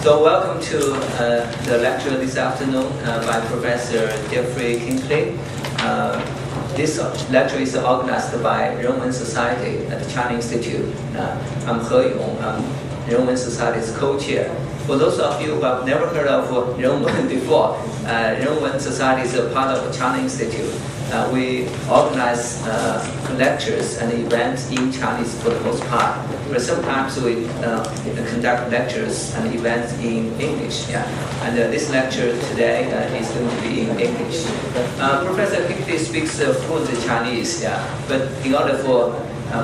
So welcome to the lecture this afternoon by Professor Jeffrey Kinkley. This lecture is organized by Renwen Society at the China Institute. I'm He Yong, I'm Renwen Society's co-chair. For those of you who have never heard of Renwen before, Renwen Society is a part of the China Institute. We organize lectures and events in Chinese for the most part, but sometimes we conduct lectures and events in English. And this lecture today is going to be in English. Professor Kinkley speaks fluent Chinese, but in order for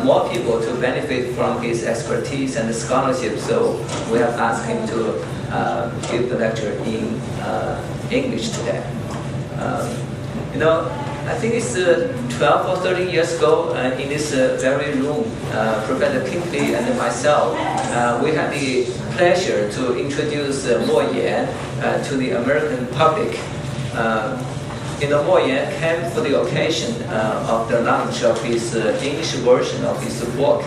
more people to benefit from his expertise and scholarship, so we have asked him to give the lecture in English today. I think it's 12 or 13 years ago in this very room, Professor Kinkley and myself, we had the pleasure to introduce Mo Yan to the American public. Mo Yan came for the occasion of the launch of his English version of his book,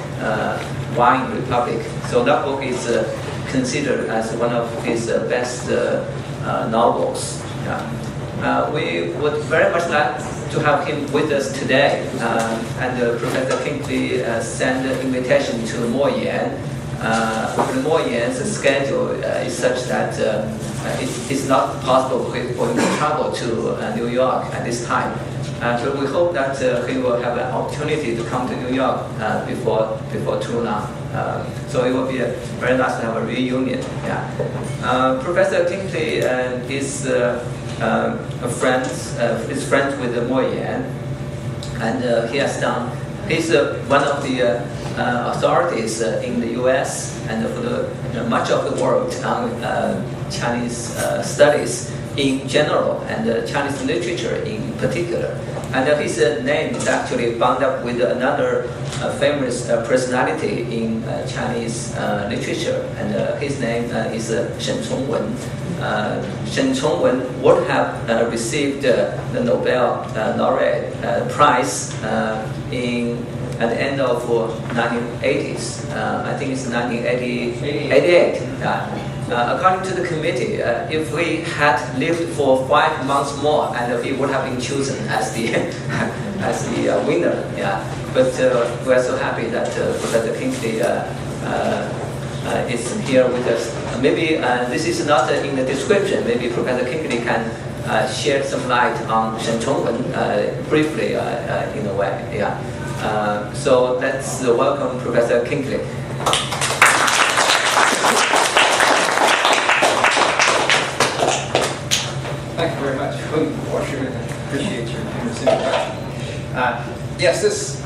Wine Republic. So that book is considered as one of his best novels. We would very much like to have him with us today, and Professor Kinkley sent an invitation to Mo Yan. Mo Yan's schedule is such that it's not possible for him to travel to New York at this time. So we hope that he will have an opportunity to come to New York before too long. So it will be very nice to have a reunion. Professor Kinkley is a friend, is friends with Mo Yan, and he's one of the authorities in the U.S. and for much of the world on Chinese studies in general and Chinese literature in particular. And his name is actually bound up with another famous personality in Chinese literature, and his name is Shen Congwen. Shen Congwen would have received the Nobel laureate prize at the end of 1980s. I think it's 1988. According to the committee, if we had lived for 5 months more, and he would have been chosen as the winner. But we're so happy that Professor Kinkley is here with us. Maybe this is not in the description. Maybe Professor Kinkley can shed some light on Shen Congwen briefly in a way. So let's welcome Professor Kinkley. Thank you very much, Washer. I appreciate your generous introduction. Yes, this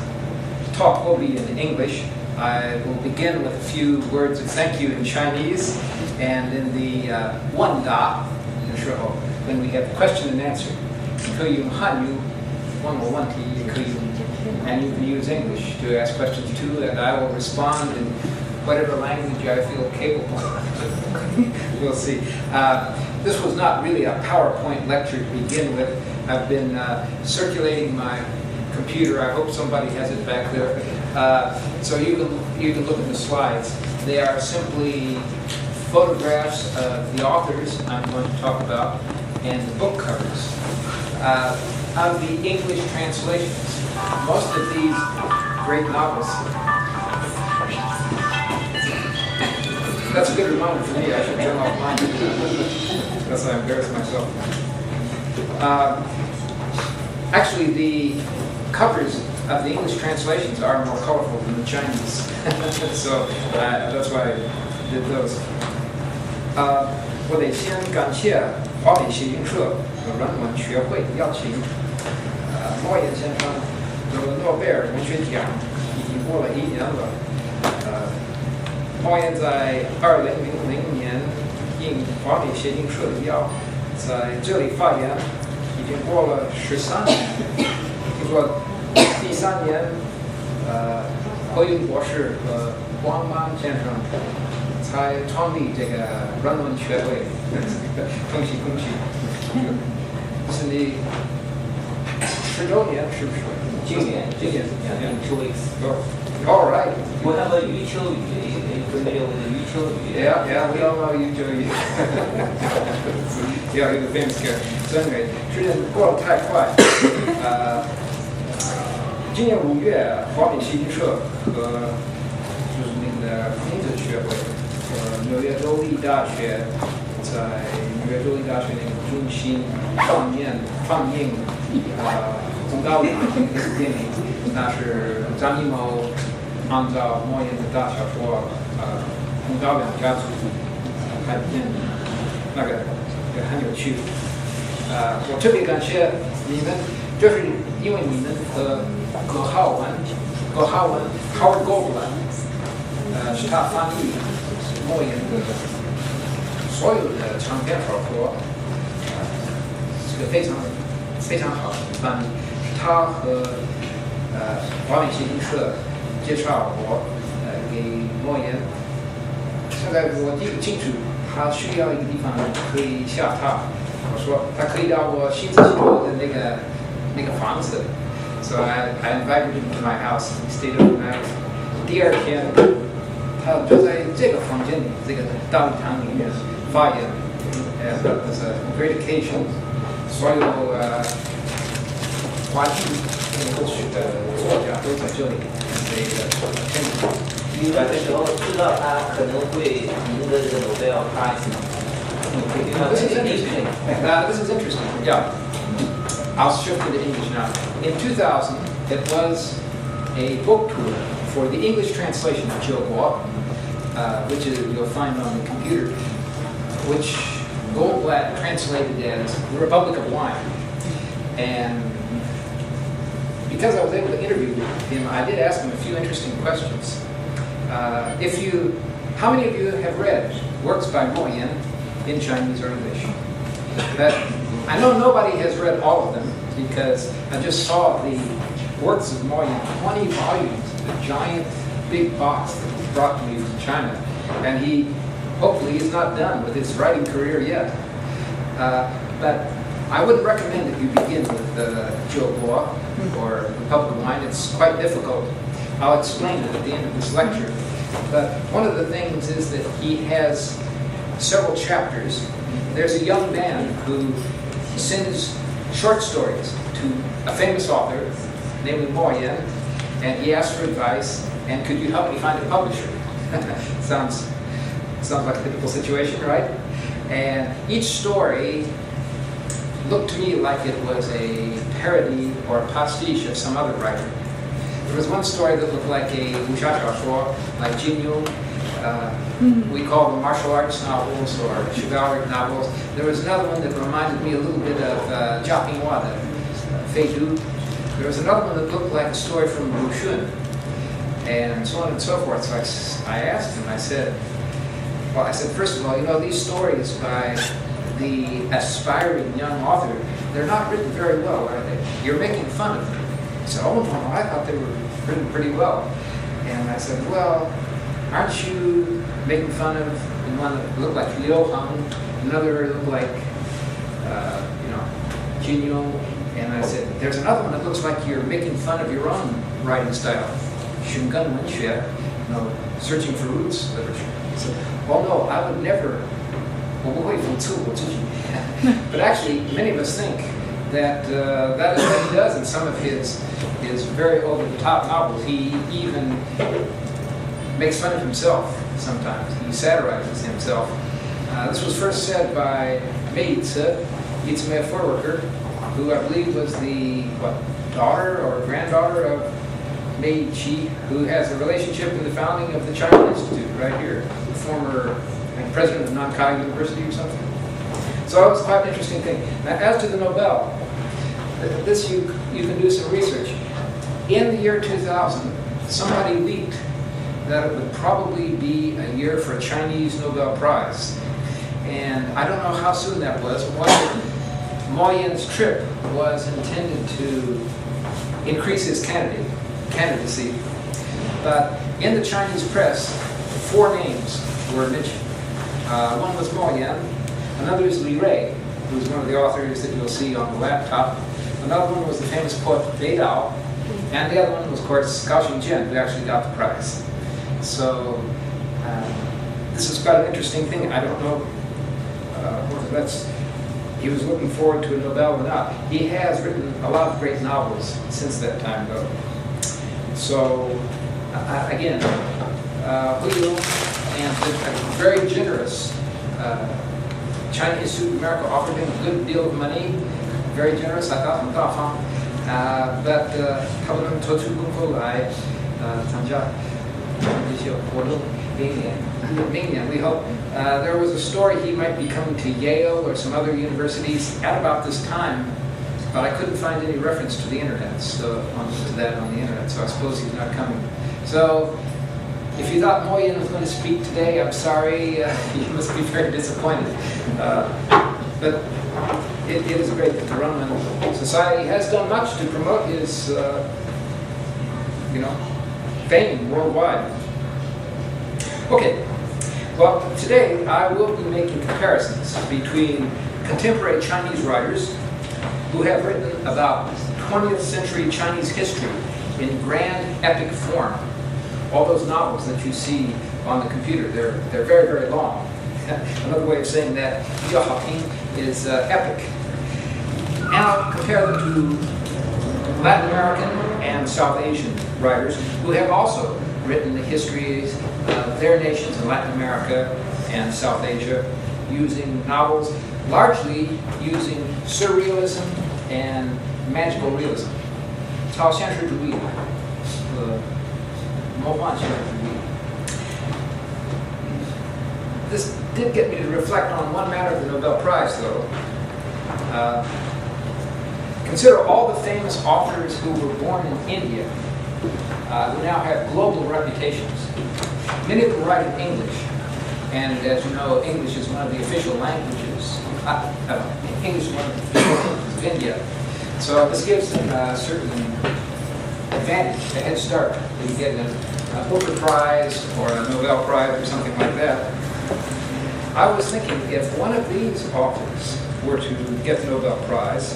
talk will be in English. I will begin with a few words of thank you in Chinese, and in the Wen Da, when we have question and answer, 可以用汉语问我问题，也可以用 and you can use English to ask questions too, and I will respond in whatever language I feel capable of. We'll see. This was not really a PowerPoint lecture to begin with. I've been circulating my computer. I hope somebody has it back there. So you can look at the slides. They are simply photographs of the authors I'm going to talk about and the book covers. Of the English translations. Most of these great novels. That's a good reminder for me. I should turn off mine because I embarrass myself. Actually, the covers of the English translations are more colorful than the Chinese. So that's why I did those. 我得先感谢华北写评社和人文学会邀请莫言先生得诺贝尔文学奖已经过了1年了。莫言在2000年应华北写评社的邀，在这里发言，已经过了13年。听说第3年，何云博士和王莽先生才创立这个人文学会，恭喜恭喜！是你10周年是不是？今年 2 weeks。All right. We have a 余秋雨. Are you familiar with the 余秋雨? Yeah, we all know you, Joey. Yeah, he's a famous character. So anyway, 时间过得太快。今年5月，华美戏剧社和就是那个评审学会和纽约州立大学在纽约州立大学那个中心放映宗道两那个电影，那是张艺谋按照莫言的大小说宗道两家族拍的电影，那个也很有趣。我特别感谢你们，就是因为你们和葛浩文 Howard Goldblatt 是他翻译莫言的所有的长篇小说，是个非常好的翻译。他和华美戏剧社介绍我给莫言。现在我记不清楚，他需要一个地方可以下榻。我说他可以到我新自己住的那个房子。So I invited him to my house. He stayed overnight. 第二天，他就在这个房间里，这个大礼堂里面发言。And it was a great occasion. 所有华裔过去的作家都在这里。你来的时候知道他可能会赢得这个Nobel Prize吗？ This is interesting. This is interesting. Yeah. I'll shift to the English now. In 2000, it was a book tour for the English translation of Jiu Guo, which you'll find on the computer, which Goldblatt translated as the Republic of Wine. And because I was able to interview him, I did ask him a few interesting questions. How many of you have read works by Mo Yan in Chinese or English? But I know nobody has read all of them because I just saw the works of Mo Yan, 20 volumes, a giant big box that was brought to me from China. And he hopefully is not done with his writing career yet. But I wouldn't recommend that you begin with Jiu Guo or Republic of Wine. It's quite difficult. I'll explain it at the end of this lecture. But one of the things is that he has several chapters. There's a young man who sends short stories to a famous author, namely Mo Yan, and he asks for advice, and could you help me find a publisher? Sounds like a typical situation, right? And each story looked to me like it was a parody or a pastiche of some other writer. There was one story that looked like a wuxia xiaoshuo, like Jin Yu. We call them martial arts novels or chivalric novels. There was another one that reminded me a little bit of Jia Pinghua, Fei Du. There was another one that looked like a story from Wu Xun, and so on and so forth. So I asked him, I said, first of all, these stories by the aspiring young author, they're not written very well, are they? You're making fun of them. He said, oh, no, I thought they were written pretty well. And I said, well, aren't you making fun of the one that looked like Liu Hang, another looked like, Jin Yu? And I said, there's another one that looks like you're making fun of your own writing style, Xungan Wenxue, searching for roots literature. He said, well, no, I would never, but actually, many of us think that that is what he does in some of his very over-the-top novels. He even makes fun of himself sometimes. He satirizes himself. This was first said by Mei Yizi, a floor worker, who I believe was the daughter or granddaughter of Mei Qi, who has a relationship in the founding of the China Institute right here, the former president of Nankai University or something. So it was quite an interesting thing. Now, as to the Nobel, this you can do some research. In the year 2000, somebody leaked that it would probably be a year for a Chinese Nobel Prize. And I don't know how soon that was. Mo Yan's trip was intended to increase his candidacy. But in the Chinese press, 4 names were mentioned. One was Mo Yan, another is Li Rui, who's one of the authors that you'll see on the laptop. Another one was the famous poet Bei Dao, And the other one was, of course, Gao Xingjian, who actually got the prize. So this is quite an interesting thing. I don't know whether he was looking forward to a Nobel or not. He has written a lot of great novels since that time, though. So again, Hu Yu and a very generous China Institute of America offered him a good deal of money, very generous, I thought,很大方. But 他们抽出功夫来参加这些活动。明年, we hope. There was a story he might be coming to Yale or some other universities at about this time, but I couldn't find any reference to the internet, to that on the internet, so I suppose he's not coming. So, if you thought Mo Yan was going to speak today, I'm sorry, you must be very disappointed. But it is great that the Runman Society has done much to promote his, fame worldwide. Okay, well, today I will be making comparisons between contemporary Chinese writers who have written about 20th century Chinese history in grand epic form. All those novels that you see on the computer, they're very, very long. Another way of saying that, 比较好听, is epic. And I'll compare them to Latin American and South Asian writers who have also written the histories of their nations in Latin America and South Asia using novels, largely using surrealism and magical realism. 超现实主义和魔幻现实主义. This did get me to reflect on one matter of the Nobel Prize, though. Consider all the famous authors who were born in India, who now have global reputations. Many of them write in English, and as you know, English is one of the official languages. English is one of the official languages of India. So this gives them a certain advantage, a head start. They get a Booker Prize or a Nobel Prize or something like that. I was thinking, if one of these authors were to get the Nobel Prize,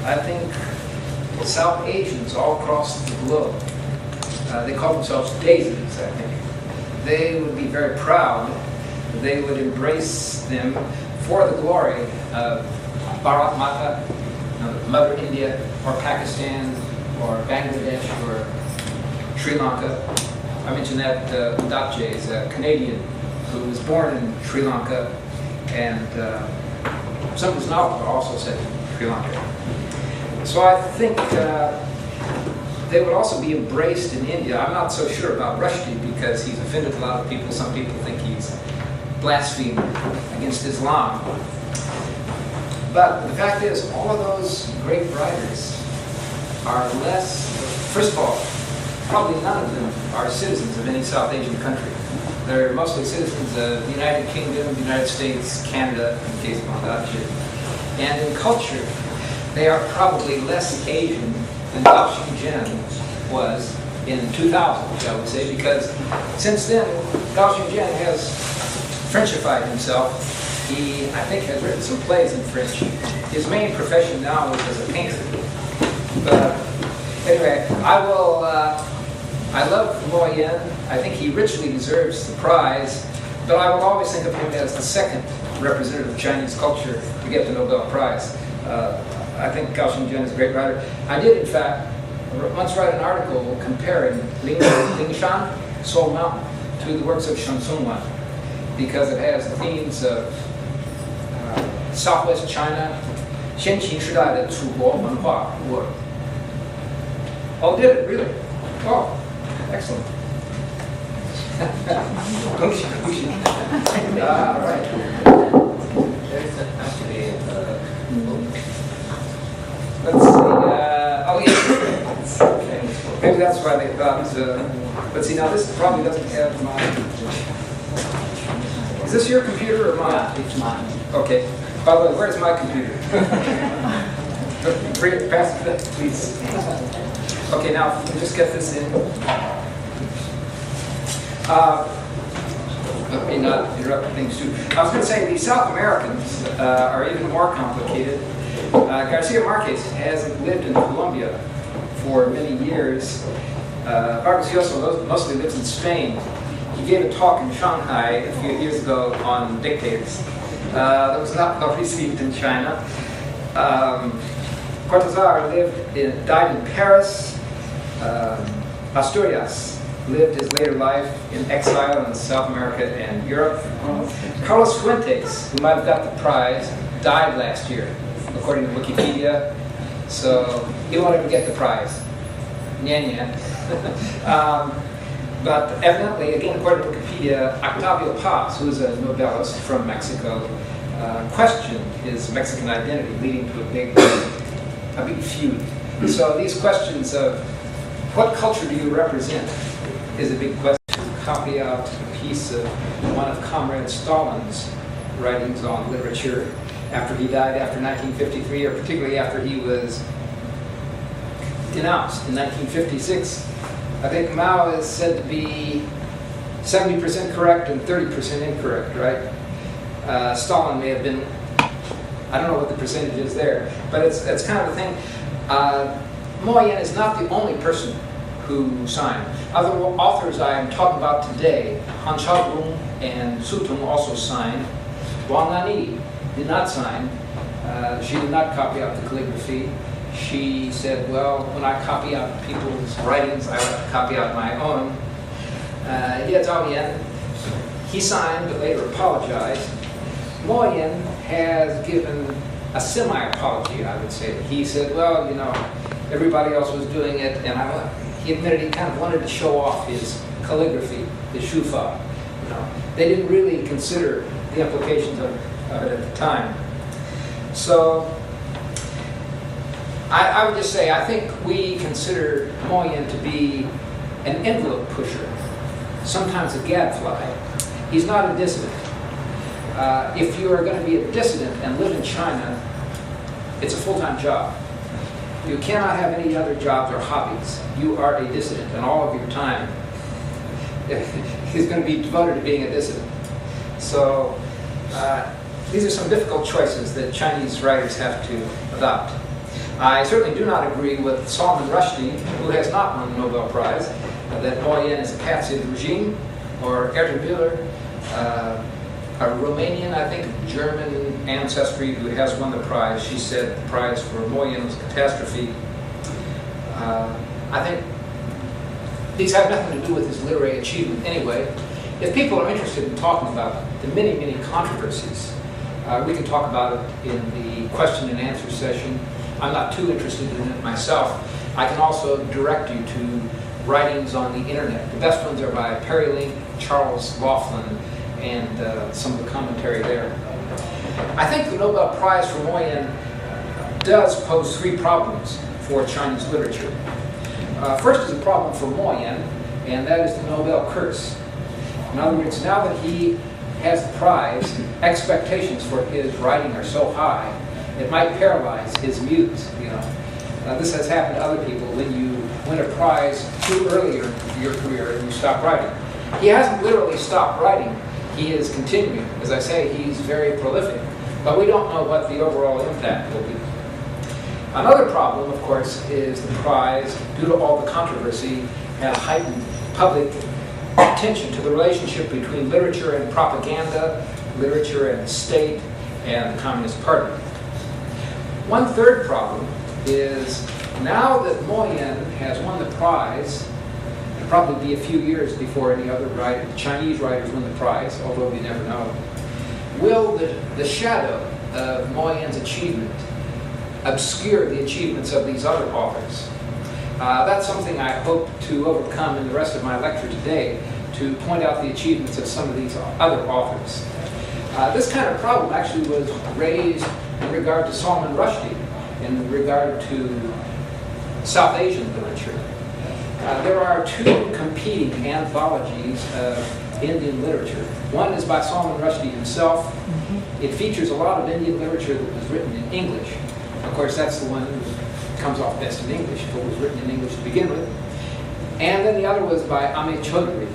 I think South Asians all across the globe, they call themselves daisies, I think. They would be very proud. They would embrace them for the glory of Bharat Mata, Mother India, or Pakistan, or Bangladesh, or Sri Lanka. I mentioned that Udapje is a Canadian who was born in Sri Lanka, and some of his novels are also set in Sri Lanka. So I think they would also be embraced in India. I'm not so sure about Rushdie because he's offended a lot of people. Some people think he's blaspheming against Islam. But the fact is, all of those great writers are less, first of all, probably none of them are citizens of any South Asian country. They're mostly citizens of the United Kingdom, the United States, Canada, in the case of Bangladesh. And in culture, they are probably less Asian than Gao Xingjian was in 2000, shall we say, because since then, Gao Xingjian has Frenchified himself. He, I think, has written some plays in French. His main profession now is as a painter. But anyway, I love Mo Yan. I think he richly deserves the prize, but I will always think of him as the second representative of Chinese culture to get the Nobel Prize. I think Gao Xingjian is a great writer. I did, in fact, once write an article comparing Lingshan, Soul Mountain, to the works of Shen Songwan, because it has the themes of Southwest China, 先秦时代的楚国文化 work. Oh, did it really? Oh, excellent. All right. There's actually Let's see. Oh, yeah. Okay. Maybe that's why they thought. But see, now this probably doesn't have my. Is this your computer or mine? Yeah, it's mine. Okay. By the way, where's my computer? Bring it past it, please. Okay, now let me just get this in. Let me not interrupt things too. I was going to say the South Americans are even more complicated. Garcia Marquez has lived in Colombia for many years. Vargas Llosa mostly lives in Spain. He gave a talk in Shanghai a few years ago on dictators. That was not well received in China. Cortázar died in Paris. Asturias lived his later life in exile in South America and Europe. Carlos Fuentes, who might have got the prize, died last year, according to Wikipedia. So he won't ever get the prize. But evidently, again, according to Wikipedia, Octavio Paz, who's a novelist from Mexico, questioned his Mexican identity, leading to a big feud. So these questions of what culture do you represent is a big question. Copy out a piece of one of Comrade Stalin's writings on literature after he died after 1953, or particularly after he was denounced in 1956. I think Mao is said to be 70% correct and 30% incorrect, right? Stalin may have been, I don't know what the percentage is there, but it's kind of a thing. Moyen is not the only person who signed. Other authors I am talking about today, Han Xiaorong and Su Tong, also signed. Wang Lani did not sign. She did not copy out the calligraphy. She said, well, when I copy out people's writings, I like to copy out my own. Ye Zhaoyan, he signed but later apologized. Moyen has given a semi-apology, I would say. He said, well, you know, everybody else was doing it, and he admitted he kind of wanted to show off his calligraphy, his shufa. You know, they didn't really consider the implications of it at the time. So I would just say, I think we consider Moyen to be an envelope pusher, sometimes a gadfly. He's not a dissident. If you are going to be a dissident and live in China, it's a full-time job. You cannot have any other jobs or hobbies. You are a dissident, and all of your time is going to be devoted to being a dissident. So these are some difficult choices that Chinese writers have to adopt. I certainly do not agree with Salman Rushdie, who has not won the Nobel Prize, that Moyen is a patsy of the regime, or Erta Müller, a Romanian, I think, German ancestry who has won the prize. She said the prize for Moyen was a catastrophe. I think these have nothing to do with his literary achievement anyway. If people are interested in talking about the many, many controversies, we can talk about it in the question and answer session. I'm not too interested in it myself. I can also direct you to writings on the internet. The best ones are by Perry Link, Charles Laughlin, and some of the commentary there. I think the Nobel Prize for Moyen does pose three problems for Chinese literature. First is a problem for Moyen, and that is the Nobel curse. In other words, now that he has the prize, expectations for his writing are so high, it might paralyze his muse. You know, this has happened to other people when you win a prize too early in your career and you stop writing. He hasn't literally stopped writing. He is continuing. As I say, he's very prolific, but we don't know what the overall impact will be. Another problem, of course, is the prize, due to all the controversy, has heightened public attention to the relationship between literature and propaganda, literature and the state, and the Communist Party. One third problem is now that Moyen has won the prize, it'll probably be a few years before any other Chinese writers win the prize, although we never know, will the shadow of Moyen's achievement obscure the achievements of these other authors? That's something I hope to overcome in the rest of my lecture today, to point out the achievements of some of these other authors. This kind of problem actually was raised in regard to Salman Rushdie, in regard to South Asian literature. There are two competing anthologies of Indian literature. One is by Salman Rushdie himself. It features a lot of Indian literature that was written in English. Of course, that's the one that comes off best in English, if it was written in English to begin with. And then the other was by Amit Chaudhuri.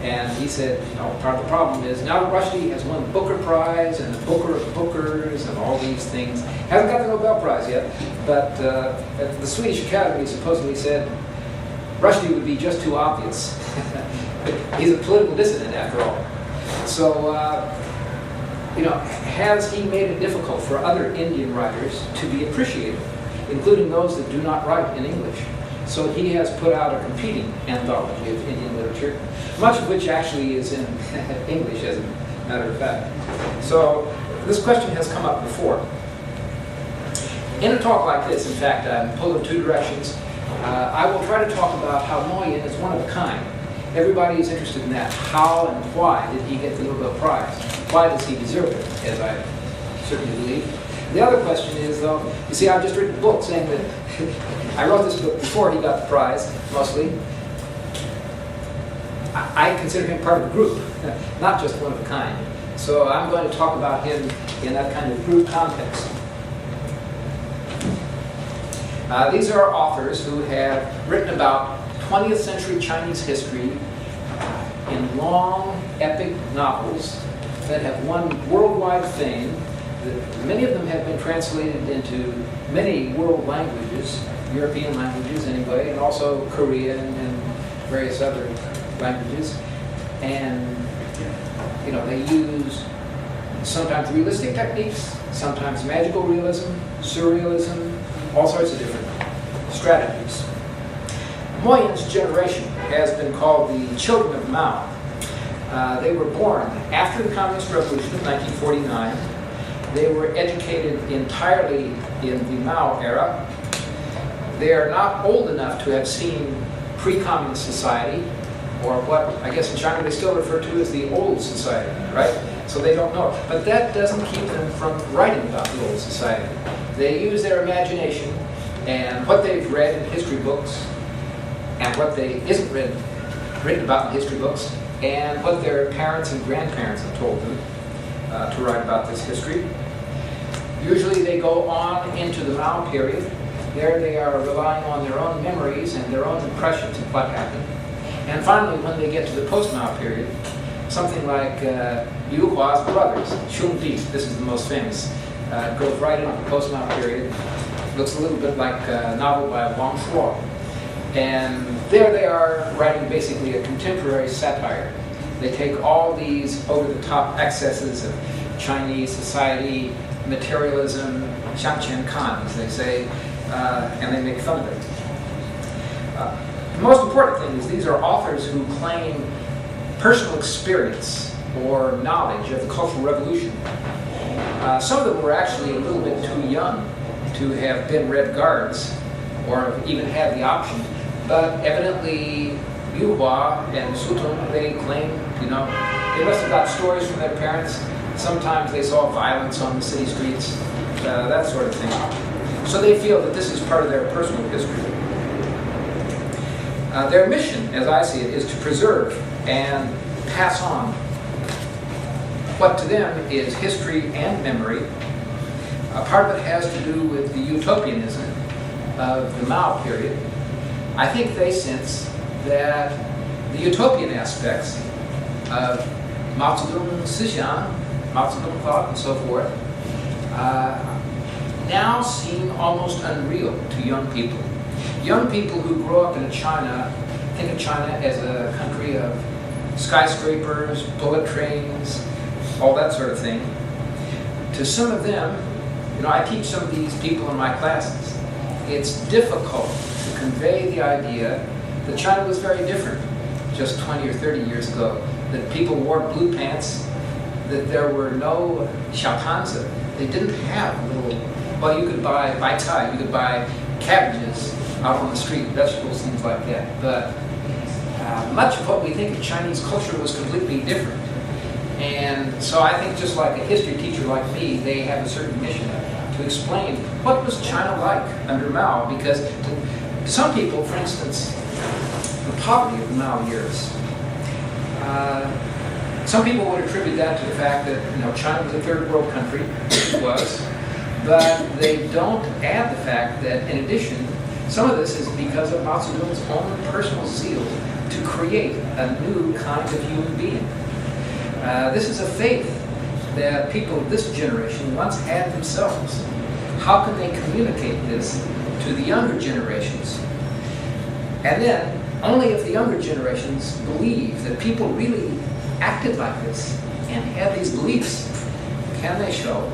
And he said, part of the problem is now Rushdie has won the Booker Prize and the Booker of Bookers and all these things. Hasn't got the Nobel Prize yet, but the Swedish Academy supposedly said Rushdie would be just too obvious. He's a political dissident after all. So, has he made it difficult for other Indian writers to be appreciated, including those that do not write in English? So he has put out a competing anthology of Indian literature, much of which actually is in English, as a matter of fact. So this question has come up before. In a talk like this, in fact, I'm pulled in two directions. I will try to talk about how Moyen is one of a kind. Everybody is interested in that. How and why did he get the Nobel Prize? Why does he deserve it, as I certainly believe? The other question is, though, you see, I've just written a book saying that I wrote this book before he got the prize, mostly. I consider him part of the group, not just one of a kind. So I'm going to talk about him in that kind of group context. These are authors who have written about 20th century Chinese history in long, epic novels that have won worldwide fame. Many of them have been translated into many world languages, European languages anyway, and also Korean and various other languages. And, they use sometimes realistic techniques, sometimes magical realism, surrealism, all sorts of different strategies. Moyen's generation has been called the children of Mao. They were born after the Communist Revolution of 1949. They were educated entirely in the Mao era. They are not old enough to have seen pre-communist society, or what I guess in China they still refer to as the old society, right? So they don't know it. But that doesn't keep them from writing about the old society. They use their imagination and what they've read in history books and what they isn't written about in history books and what their parents and grandparents have told them to write about this history. Usually they go on into the Mao period. There they are relying on their own memories and their own impressions of what happened. And finally, when they get to the post-Mao period, something like Yu Hua's brothers, Xun Di, this is the most famous, goes right into the post-Mao period. Looks a little bit like a novel by Wang Shuo. And there they are writing basically a contemporary satire. They take all these over-the-top excesses of Chinese society, materialism, Xiangqian Kan, as they say, and they make fun of it. The most important thing is these are authors who claim personal experience or knowledge of the Cultural Revolution. Some of them were actually a little bit too young to have been Red Guards or even had the option, but evidently Yu Hua and Su Tong, they claim, they must have got stories from their parents. Sometimes they saw violence on the city streets, that sort of thing. So they feel that this is part of their personal history. Their mission, as I see it, is to preserve and pass on what to them is history and memory. Part of it has to do with the utopianism of the Mao period. I think they sense that the utopian aspects of Mao Zedong Sisiang, Mao Zedong thought, and so forth, now seem almost unreal to young people. Young people who grow up in China think of China as a country of skyscrapers, bullet trains, all that sort of thing. To some of them, I teach some of these people in my classes. It's difficult to convey the idea that China was very different just 20 or 30 years ago, that people wore blue pants, that there were no xiaopanzi. They didn't have you could buy bai cai, you could buy cabbages out on the street, vegetables, things like that. But much of what we think of Chinese culture was completely different. And so I think just like a history teacher like me, they have a certain mission to explain what was China like under Mao, because to some people, for instance, the poverty of the Mao years, some people would attribute that to the fact that China was a third world country, it was, but they don't add the fact that in addition, some of this is because of Mao Zedong's own personal zeal to create a new kind of human being. This is a faith that people of this generation once had themselves. How can they communicate this to the younger generations? And then, only if the younger generations believe that people really acted like this and had these beliefs, can they show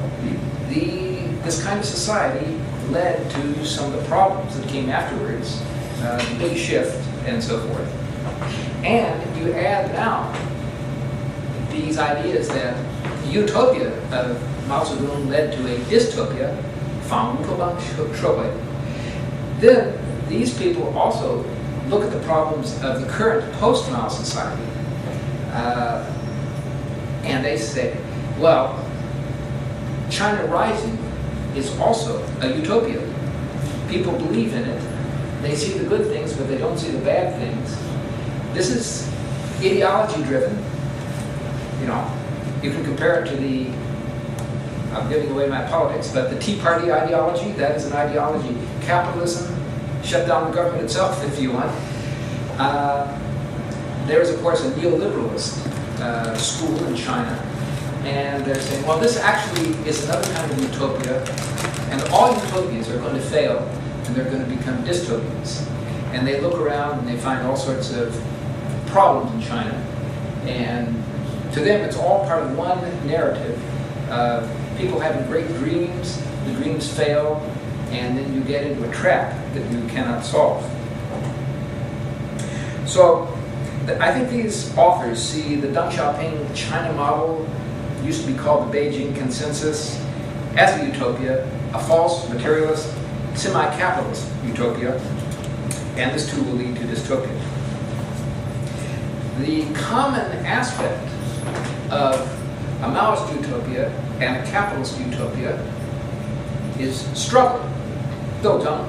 this kind of society led to some of the problems that came afterwards, the big shift and so forth. And you add now these ideas that the utopia of Mao Zedong led to a dystopia, then these people also look at the problems of the current post-Mao society, and they say, well, China Rising is also a utopia. People believe in it. They see the good things, but they don't see the bad things. This is ideology-driven. You know, you can compare it to the, I'm giving away my politics, but the Tea Party ideology, that is an ideology. Capitalism, shut down the government itself if you want. There is, of course, a neoliberalist school in China, and they're saying, well, this actually is another kind of utopia, and all utopias are going to fail, and they're going to become dystopias. And they look around and they find all sorts of problems in China, and to them it's all part of one narrative. People having great dreams, the dreams fail, and then you get into a trap that you cannot solve. So I think these authors see the Deng Xiaoping China model, used to be called the Beijing Consensus, as a utopia, a false, materialist, semi-capitalist utopia, and this too will lead to dystopia. The common aspect of a Maoist utopia and a capitalist utopia is struggle, 斗争.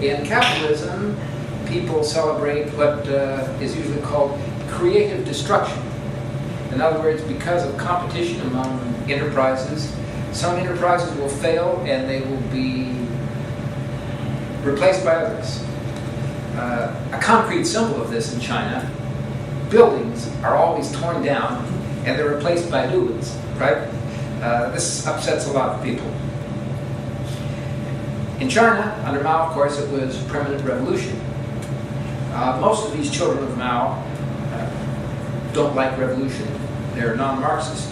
In capitalism, people celebrate what is usually called creative destruction. In other words, because of competition among enterprises, some enterprises will fail and they will be replaced by others. A concrete symbol of this in China, buildings are always torn down and they're replaced by new ones, right? This upsets a lot of people. In China, under Mao, of course, it was permanent revolution. Most of these children of Mao don't like revolution. They're non-Marxist.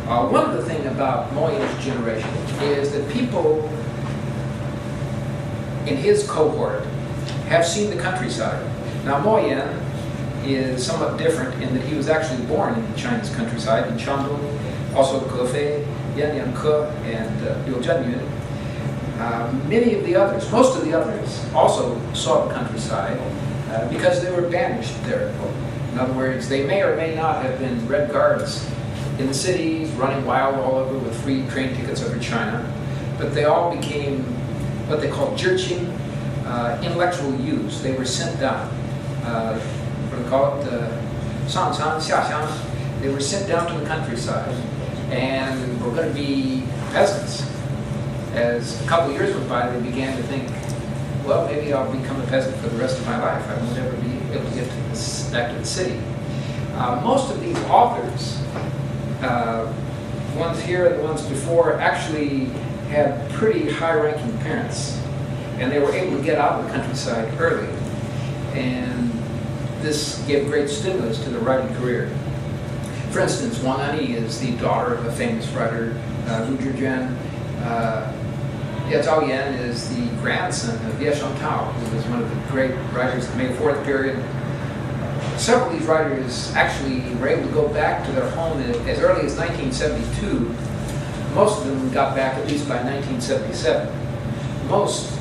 One of the things about Moyen's generation is that people in his cohort have seen the countryside. Now, Moyen is somewhat different in that he was actually born in the Chinese countryside, in Shandong, also Hefei, Yan Yanke, and Liu Zhenyun. Many of the others, most of the others, also saw the countryside because they were banished there. In other words, they may or may not have been Red Guards in the cities, running wild all over with free train tickets over China, but they all became what they call Zhiqing, intellectual youths. They were sent down. What do they call it? Shangchang, Xiaxiang. They were sent down to the countryside and were going to be peasants. As a couple of years went by, they began to think, well, maybe I'll become a peasant for the rest of my life. I will never be able to get back to the city. Most of these authors, ones here and the ones before, actually had pretty high-ranking parents, and they were able to get out of the countryside early. And this gave great stimulus to the writing career. For instance, Wang Ani is the daughter of a famous writer, Lu Zhizhen. Ye Zhaoyan is the grandson of Ye Shengtao, who was one of the great writers of the May 4th period. Several of these writers actually were able to go back to their home as early as 1972. Most of them got back at least by 1977. Most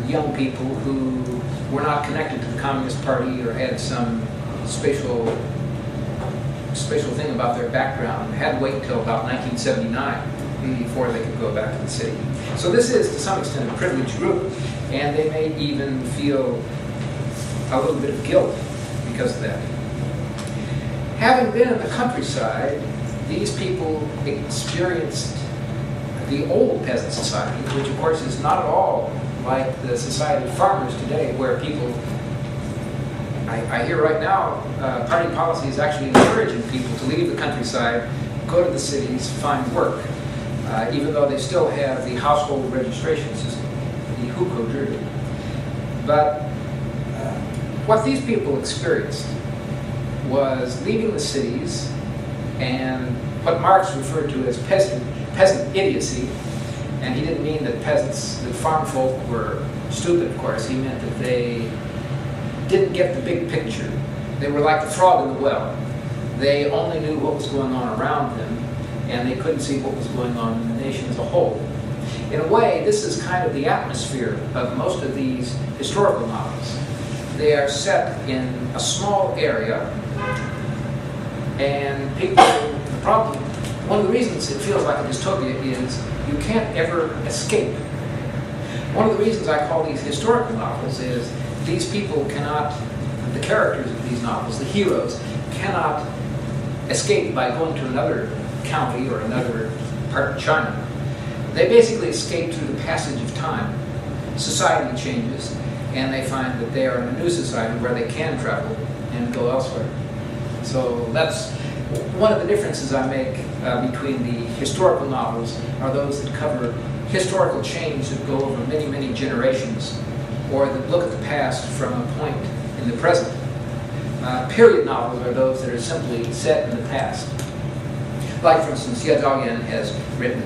young people who were not connected to the Communist Party or had some spatial thing about their background had to wait until about 1979 before they could go back to the city. So this is, to some extent, a privileged group, and they may even feel a little bit of guilt because of that. Having been in the countryside, these people experienced the old peasant society, which of course is not at all like the society of farmers today, where people I hear right now party policy is actually encouraging people to leave the countryside, go to the cities, find work, even though they still have the household registration system, the hukou. But what these people experienced was leaving the cities and what Marx referred to as peasant idiocy. And he didn't mean that farm folk were stupid, of course. He meant that they didn't get the big picture. They were like the frog in the well. They only knew what was going on around them, and they couldn't see what was going on in the nation as a whole. In a way, this is kind of the atmosphere of most of these historical novels. They are set in a small area, and people, the problem, one of the reasons it feels like a dystopia is you can't ever escape. One of the reasons I call these historical novels is these people cannot, the characters of these novels, the heroes, cannot escape by going to another county or another part of China. They basically escape through the passage of time. Society changes, and they find that they are in a new society where they can travel and go elsewhere. So that's one of the differences I make between the historical novels are those that cover historical change that go over many, many generations, or that look at the past from a point in the present. Period novels are those that are simply set in the past. Like, for instance, Ye Zhaoyan has written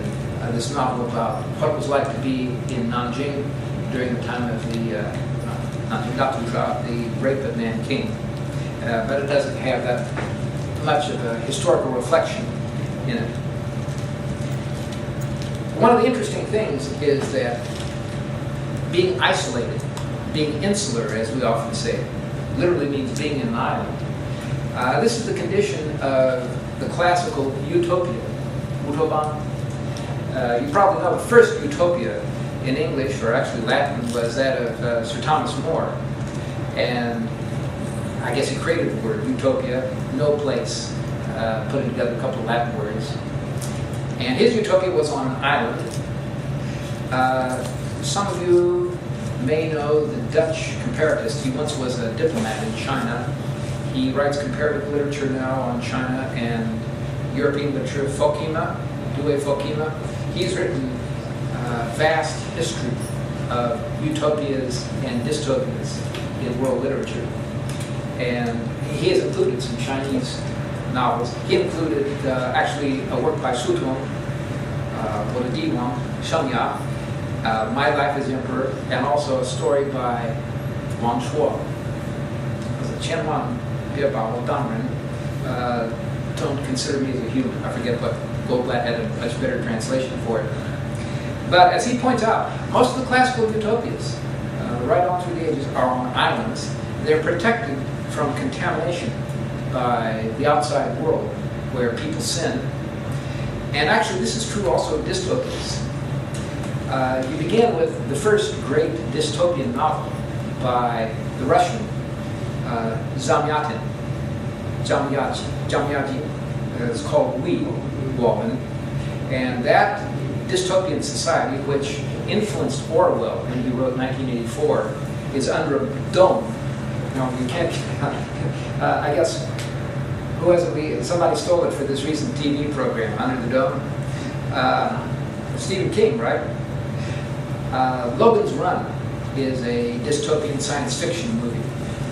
this novel about what it was like to be in Nanjing during the time of the rape of Nanking. But it doesn't have that much of a historical reflection in it. One of the interesting things is that being isolated, being insular, as we often say, literally means being in an island. This is the condition of the classical utopia, utoban. You probably know the first utopia in English, or actually Latin, was that of Sir Thomas More. And I guess he created the word utopia, no place, putting together a couple of Latin words. And his utopia was on an island. Some of you may know the Dutch comparatist. He once was a diplomat in China. He writes comparative literature now on China and European literature, Fokima, Due Fokima. He's written a vast history of utopias and dystopias in world literature. And he has included some Chinese novels. He included actually a work by Su Tong, Di Wang, Sheng Ya, My Life as Emperor, and also a story by Wang Shuo. Qian Wang Bie Ba Wo Dang Ren, don't consider me as a human. I forget what Goldblatt had a much better translation for it. But as he points out, most of the classical utopias, right on through the ages, are on islands. They're protected from contamination by the outside world, where people sin. And actually, this is true also of dystopias. You begin with the first great dystopian novel by the Russian Zamyatin. It's called We, Woman. And that dystopian society, which influenced Orwell when he wrote 1984, is under a dome. No, you can't. I guess who has it? Somebody stole it for this recent TV program, Under the Dome. Stephen King, right? Logan's Run is a dystopian science fiction movie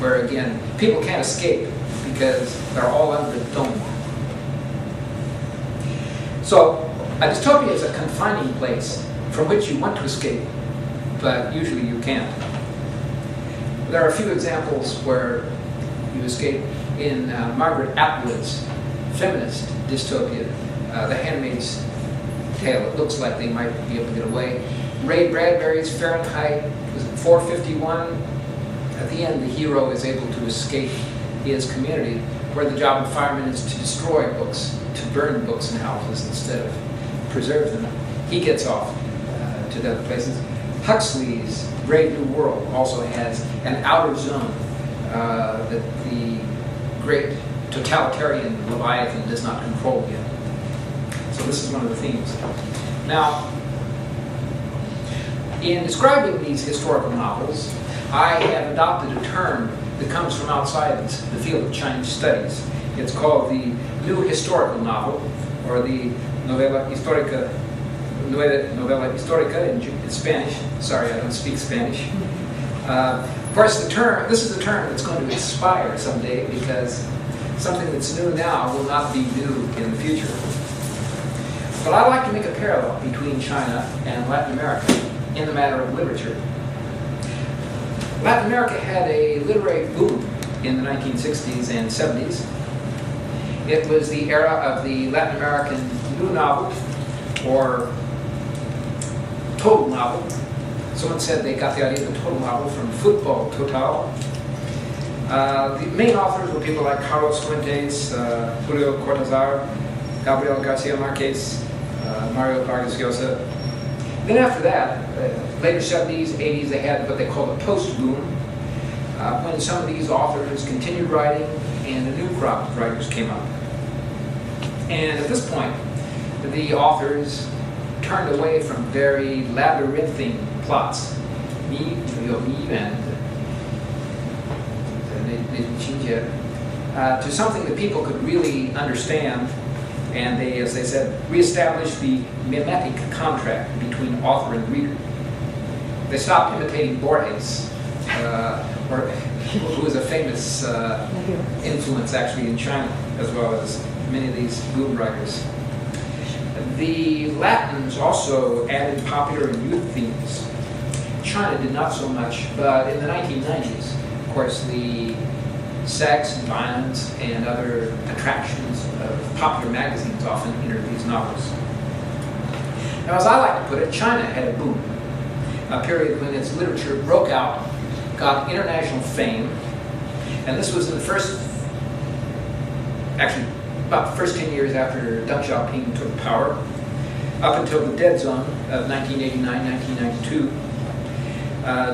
where, again, people can't escape because they're all under the dome. So, a dystopia is a confining place from which you want to escape, but usually you can't. There are a few examples where you escape. In Margaret Atwood's feminist dystopia, The Handmaid's Tale, it looks like they might be able to get away. Ray Bradbury's Fahrenheit, was it 451? At the end, the hero is able to escape his community, where the job of firemen is to destroy books, to burn books in houses instead of preserve them. He gets off to the other places. Huxley's Brave New World also has an outer zone that the great totalitarian Leviathan does not control yet. So this is one of the themes. Now, in describing these historical novels, I have adopted a term that comes from outside the field of Chinese studies. It's called the New Historical Novel, or the Novela Histórica in Spanish. Sorry, I don't speak Spanish. Of course, this is a term that's going to expire someday, because something that's new now will not be new in the future. But I'd like to make a parallel between China and Latin America in the matter of literature. Latin America had a literary boom in the 1960s and 70s. It was the era of the Latin American new novel, or total novel. Someone said they got the idea of the total novel from Football Total. The main authors were people like Carlos Fuentes, Julio Cortázar, Gabriel Garcia Marquez, Mario Vargas Llosa. Then after that, later 70s, 80s, they had what they called a post-boom, when some of these authors continued writing and a new crop of writers came up. And at this point, the authors turned away from very labyrinthine plots, to something that people could really understand, and they, as they said, reestablished the mimetic contract between author and reader. They stopped imitating Borges, who was a famous influence actually in China, as well as many of these boom writers. The Latins also added popular and youth themes. China did not so much, but in the 1990s, of course, the sex and violence and other attractions of popular magazines often entered these novels. Now, as I like to put it, China had a boom, a period when its literature broke out, got international fame, and this was in the about the first 10 years after Deng Xiaoping took power, up until the dead zone of 1989, 1992.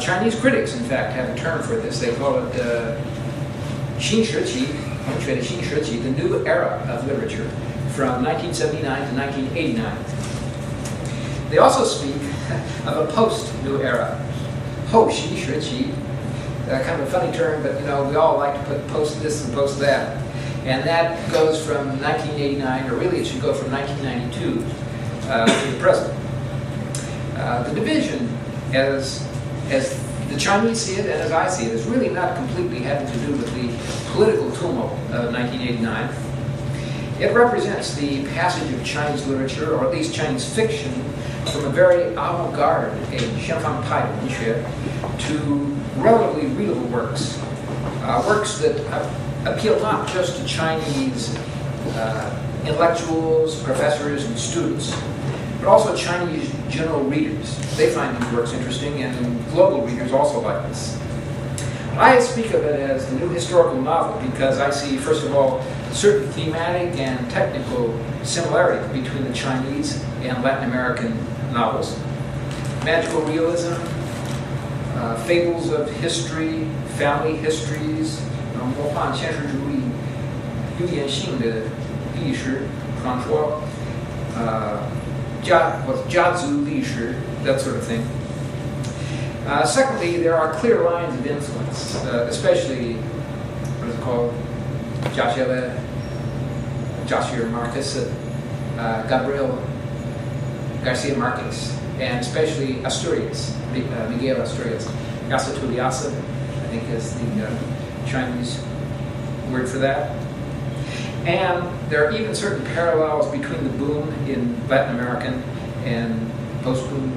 Chinese critics, in fact, have a term for this. They call it 新时期, the new era of literature, from 1979 to 1989. They also speak of a post-new era, 后新时期, kind of a funny term, but we all like to put post this and post that. And that goes from 1989, or really it should go from 1992 to the present. The division, as the Chinese see it and as I see it, is really not completely having to do with the political tumult of 1989. It represents the passage of Chinese literature, or at least Chinese fiction, from a very avant-garde age, 先锋派文学, to relatively readable works. Works that appeal not just to Chinese intellectuals, professors, and students, but also Chinese general readers. They find these works interesting, and global readers also like this. I speak of it as the new historical novel because I see, first of all, certain thematic and technical similarities between the Chinese and Latin American novels. Magical realism, fables of history, family histories, 魔幻现实主义、有点性的历史传说，家族历史, that sort of thing. Secondly, there are clear lines of influence, especially what is it called, Garcia Marquez, Gabriel Garcia Marquez, and especially Asturias, Miguel Asturias, Gasa, I think is the Chinese word for that. And there are even certain parallels between the boom in Latin American and post-boom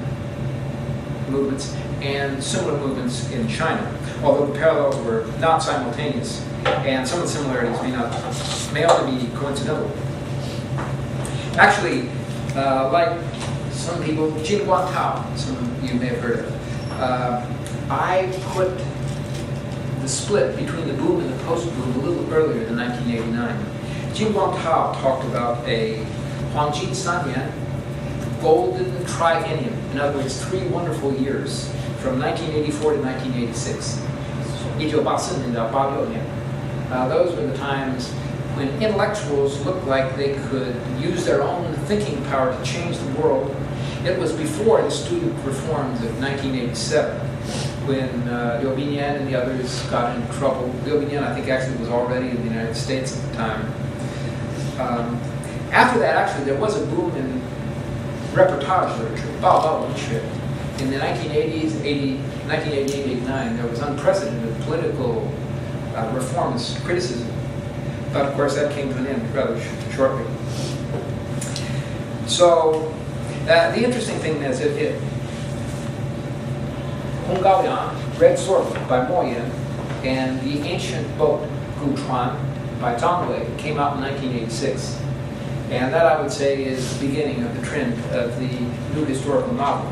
movements and similar movements in China, although the parallels were not simultaneous, and some of the similarities may only be coincidental. Actually, like some people, Jin Guangtao, some of you may have heard of, I put the split between the boom and the post-boom a little earlier than 1989. Jin Guangtao talked about a 黄金三年, golden triennium. In other words, 3 wonderful years from 1984 to 1986. 1984年到86年. Those were the times when intellectuals looked like they could use their own thinking power to change the world. It was before the student reforms of 1987. when Liu Binian and the others got in trouble. Liu Binian, I think, actually was already in the United States at the time. After that, actually, there was a boom in reportage literature, 报道文学. In the 1980s, 1988, 89, there was unprecedented political reformist criticism. But of course, that came to an end rather shortly. So, the interesting thing is that Hong Gaoliang, Red Sword by Mo Yan, and The Ancient Boat, Gu Chuan by Zhang Wei came out in 1986. And that, I would say, is the beginning of the trend of the new historical novel.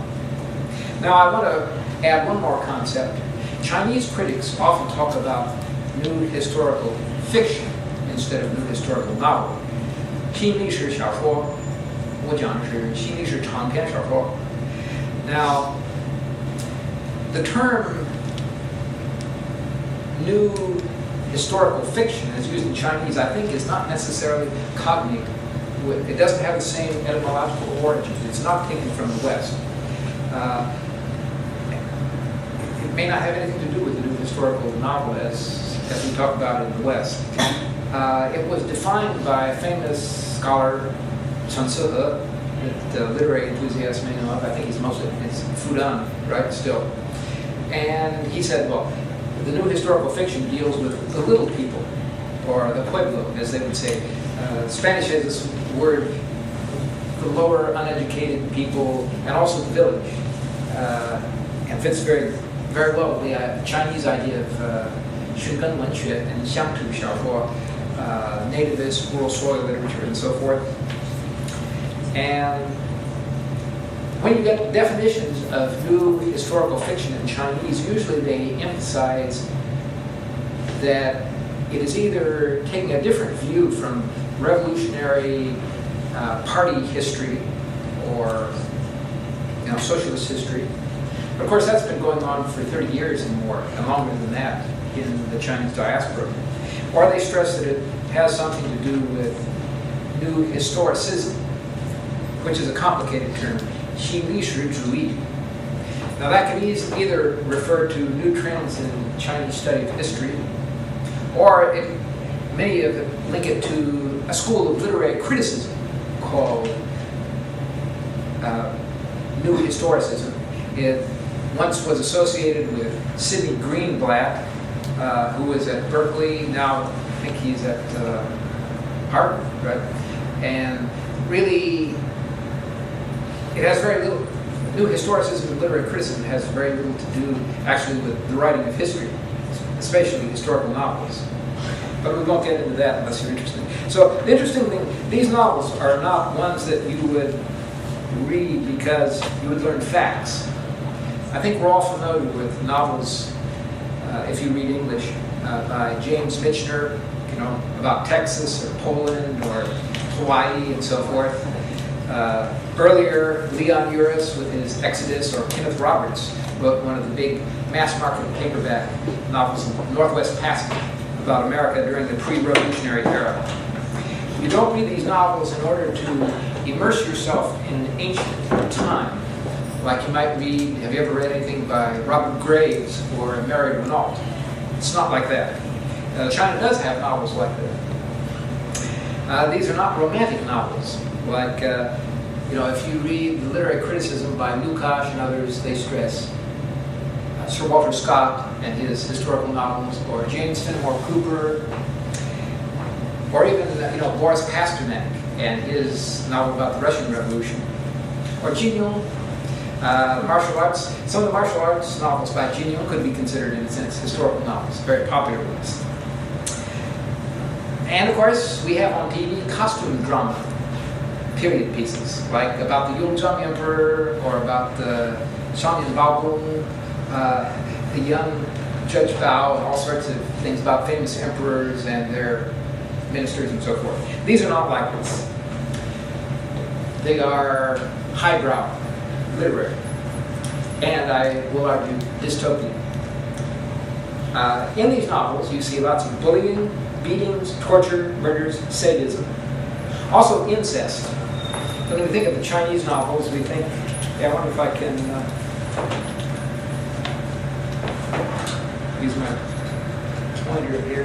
Now, I want to add one more concept. Chinese critics often talk about new historical fiction instead of new historical novel. 新历史小说，我讲的是新历史长篇小说。Now, the term new historical fiction, as used in Chinese, I think is not necessarily cognate. It doesn't have the same etymological origins. It's not taken from the West. It may not have anything to do with the new historical novel as we talk about in the West. It was defined by a famous scholar, Chen Sihe, that literary enthusiasts may know of. I think it's Fudan, right, still. And he said, well, the new historical fiction deals with the little people, or the pueblo, as they would say. Spanish has this word, the lower uneducated people, and also the village. And fits very, very well with the Chinese idea of 寻根文学 and 乡土小说, nativist, rural soil literature, and so forth. And when you get definitions of new historical fiction in Chinese, usually they emphasize that it is either taking a different view from revolutionary party history or socialist history. But of course, that's been going on for 30 years and more, and longer than that in the Chinese diaspora. Or they stress that it has something to do with new historicism, which is a complicated term, 新历史主义. Now that can either refer to new trends in Chinese study of history, or many of them link it to a school of literary criticism called New Historicism. It once was associated with Sidney Greenblatt, who was at Berkeley. Now I think he's at Harvard, right? And really, it has very little. New historicism and literary criticism has very little to do, actually, with the writing of history, especially historical novels. But we won't get into that unless you're interested. So the interesting thing, these novels are not ones that you would read because you would learn facts. I think we're all familiar with novels, if you read English, by James Michener, about Texas or Poland or Hawaii and so forth. Earlier, Leon Uris with his Exodus, or Kenneth Roberts wrote one of the big mass-market paperback novels, Northwest Passage, about America during the pre-revolutionary era. You don't read these novels in order to immerse yourself in ancient time, like you might read, have you ever read anything by Robert Graves or Mary Renault? It's not like that. China does have novels like that. These are not romantic novels, like, if you read the literary criticism by Lukács and others, they stress Sir Walter Scott and his historical novels, or James Fenimore Cooper, or even Boris Pasternak and his novel about the Russian Revolution, or Jin Yong, martial arts. Some of the martial arts novels by Jin Yong could be considered, in a sense, historical novels, very popular ones. And of course, we have on TV costume drama, period pieces, like about the Yongzheng Emperor, or about the Shangyan Baogong, the young Judge Bao, and all sorts of things about famous emperors and their ministers and so forth. These are not like this. They are highbrow, literary, and I will argue dystopian. In these novels, you see lots of bullying, beatings, torture, murders, sadism, also incest. When we think of the Chinese novels, we think, I wonder if I can use my pointer here.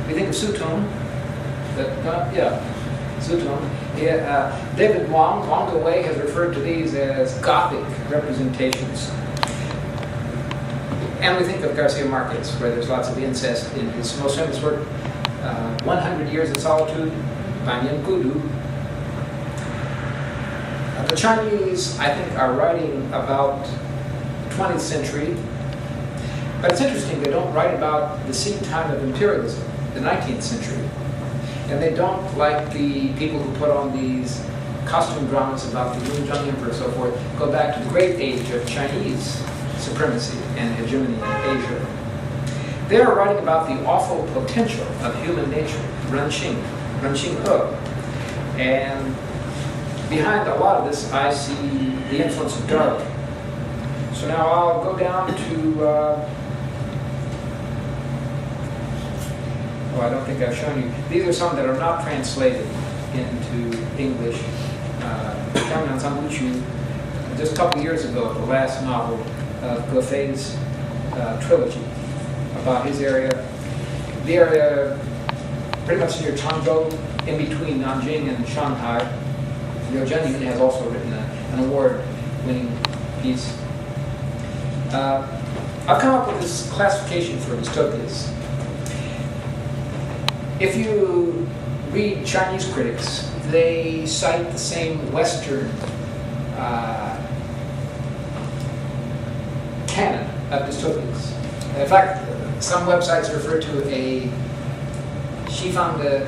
We think of Sutong. Sutong. Yeah, David Wong, Wong Wei, has referred to these as Gothic representations. And we think of Garcia Marquez, where there's lots of incest in his most famous work, 100 Years of Solitude, Banyan Kudu. The Chinese, I think, are writing about the 20th century, but it's interesting, they don't write about the seed time of imperialism, the 19th century. And they don't, like the people who put on these costume dramas about the Yunzheng Emperor and so forth, go back to the great age of Chinese supremacy and hegemony in Asia. They are writing about the awful potential of human nature, Renxing He. And behind a lot of this, I see the influence of Darwin. So now I'll go down to I don't think I've shown you. These are some that are not translated into English. Xiangnan Sanguchu, just a couple years ago, the last novel of Gefei's trilogy about his area. The area pretty much near Changzhou, in between Nanjing and Shanghai. Liu Zhenyun has also written an award-winning piece. I've come up with this classification for dystopias. If you read Chinese critics, they cite the same Western canon of dystopias. In fact, some websites refer to a Xifang de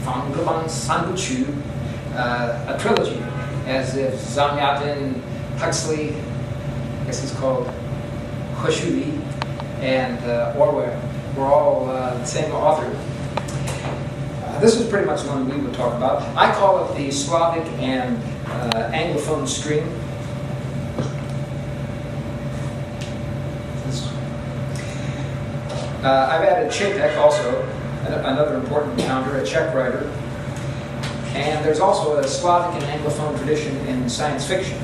Fangbang Sanguchu, a trilogy, as if Zhang Yadin, Huxley, I guess he's called He Shui, and Orwell were all the same author. This is pretty much one we would talk about. I call it the Slavic and Anglophone stream. I've added Čapek also, another important founder, a Czech writer. And there's also a Slavic and Anglophone tradition in science fiction.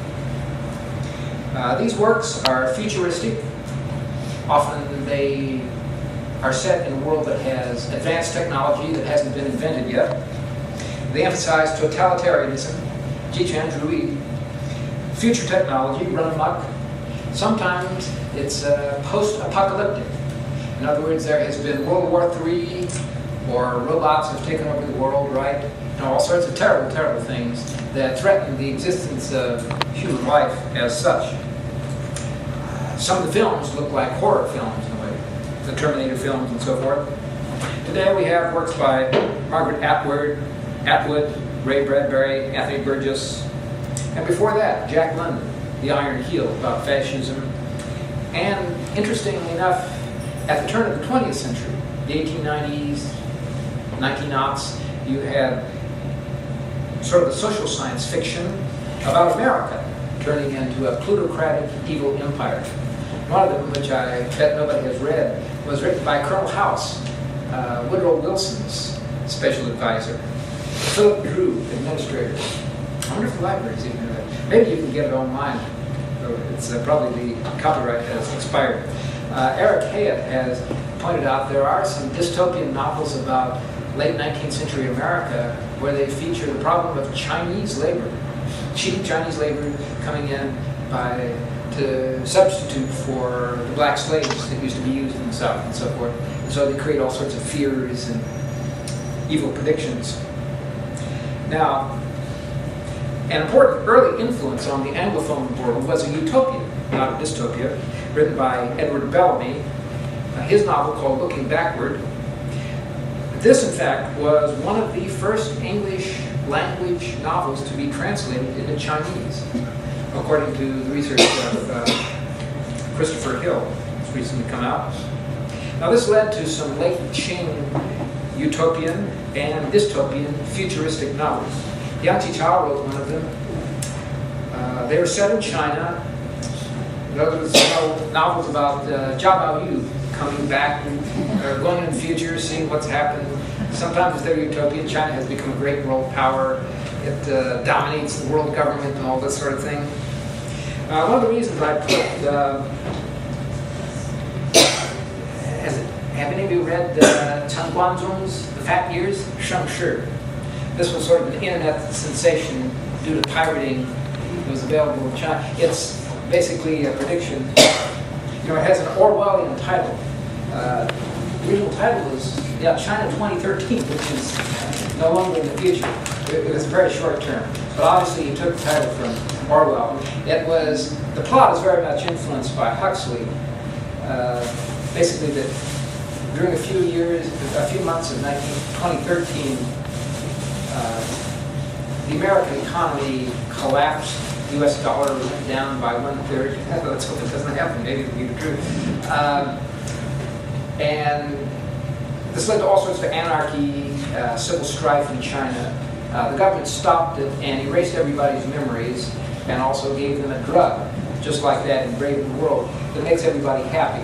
These works are futuristic. Often they are set in a world that has advanced technology that hasn't been invented yet. They emphasize totalitarianism, Jichen Zhui, future technology, run amok. Sometimes it's post-apocalyptic. In other words, there has been World War III, or robots have taken over the world, right? And all sorts of terrible, terrible things that threaten the existence of human life as such. Some of the films look like horror films in a way, the Terminator films and so forth. Today we have works by Margaret Atwood, Ray Bradbury, Anthony Burgess, and before that, Jack London, The Iron Heel, about fascism. And interestingly enough, at the turn of the 20th century, the 1890s, 1900s, you had sort of the social science fiction about America turning into a plutocratic evil empire. One of them, which I bet nobody has read, was written by Colonel House, Woodrow Wilson's special advisor, Philip Drew, administrator. I wonder if the library's even in it. Maybe you can get it online. It's probably the copyright has expired. Eric Hayat has pointed out there are some dystopian novels about late 19th century America where they feature the problem of Chinese labor, cheap Chinese labor coming in to substitute for the black slaves that used to be used in the South and so forth. And so they create all sorts of fears and evil predictions. Now, an important early influence on the Anglophone world was a utopia, not a dystopia, written by Edward Bellamy, his novel called Looking Backward. This, in fact, was one of the first English language novels to be translated into Chinese, according to the research of Christopher Hill, that's recently come out. Now, this led to some late Qing utopian and dystopian futuristic novels. Yang Qichao wrote one of them. They were set in China. Those novels about Jia Baoyu coming back or going in the future, seeing what's happened. Sometimes they're utopian. China has become a great world power. It dominates the world government and all this sort of thing. One of the reasons I put, have any of you read Chen Guanzhong's The Fat Years? Sheng Shi. This was sort of an internet sensation due to pirating. It was available in China. It's basically a prediction. You know, it has an Orwellian title. The original title was China 2013, which is no longer in the future. It was very short term. But obviously he took the title from Orwell. The plot is very much influenced by Huxley. Basically that during a few months of 2013, the American economy collapsed. The U.S. dollar went down by 1/3. Let's hope it doesn't happen. Maybe it'll be the truth. And this led to all sorts of anarchy, civil strife in China. The government stopped it and erased everybody's memories, and also gave them a drug, just like that in Brave New World, that makes everybody happy.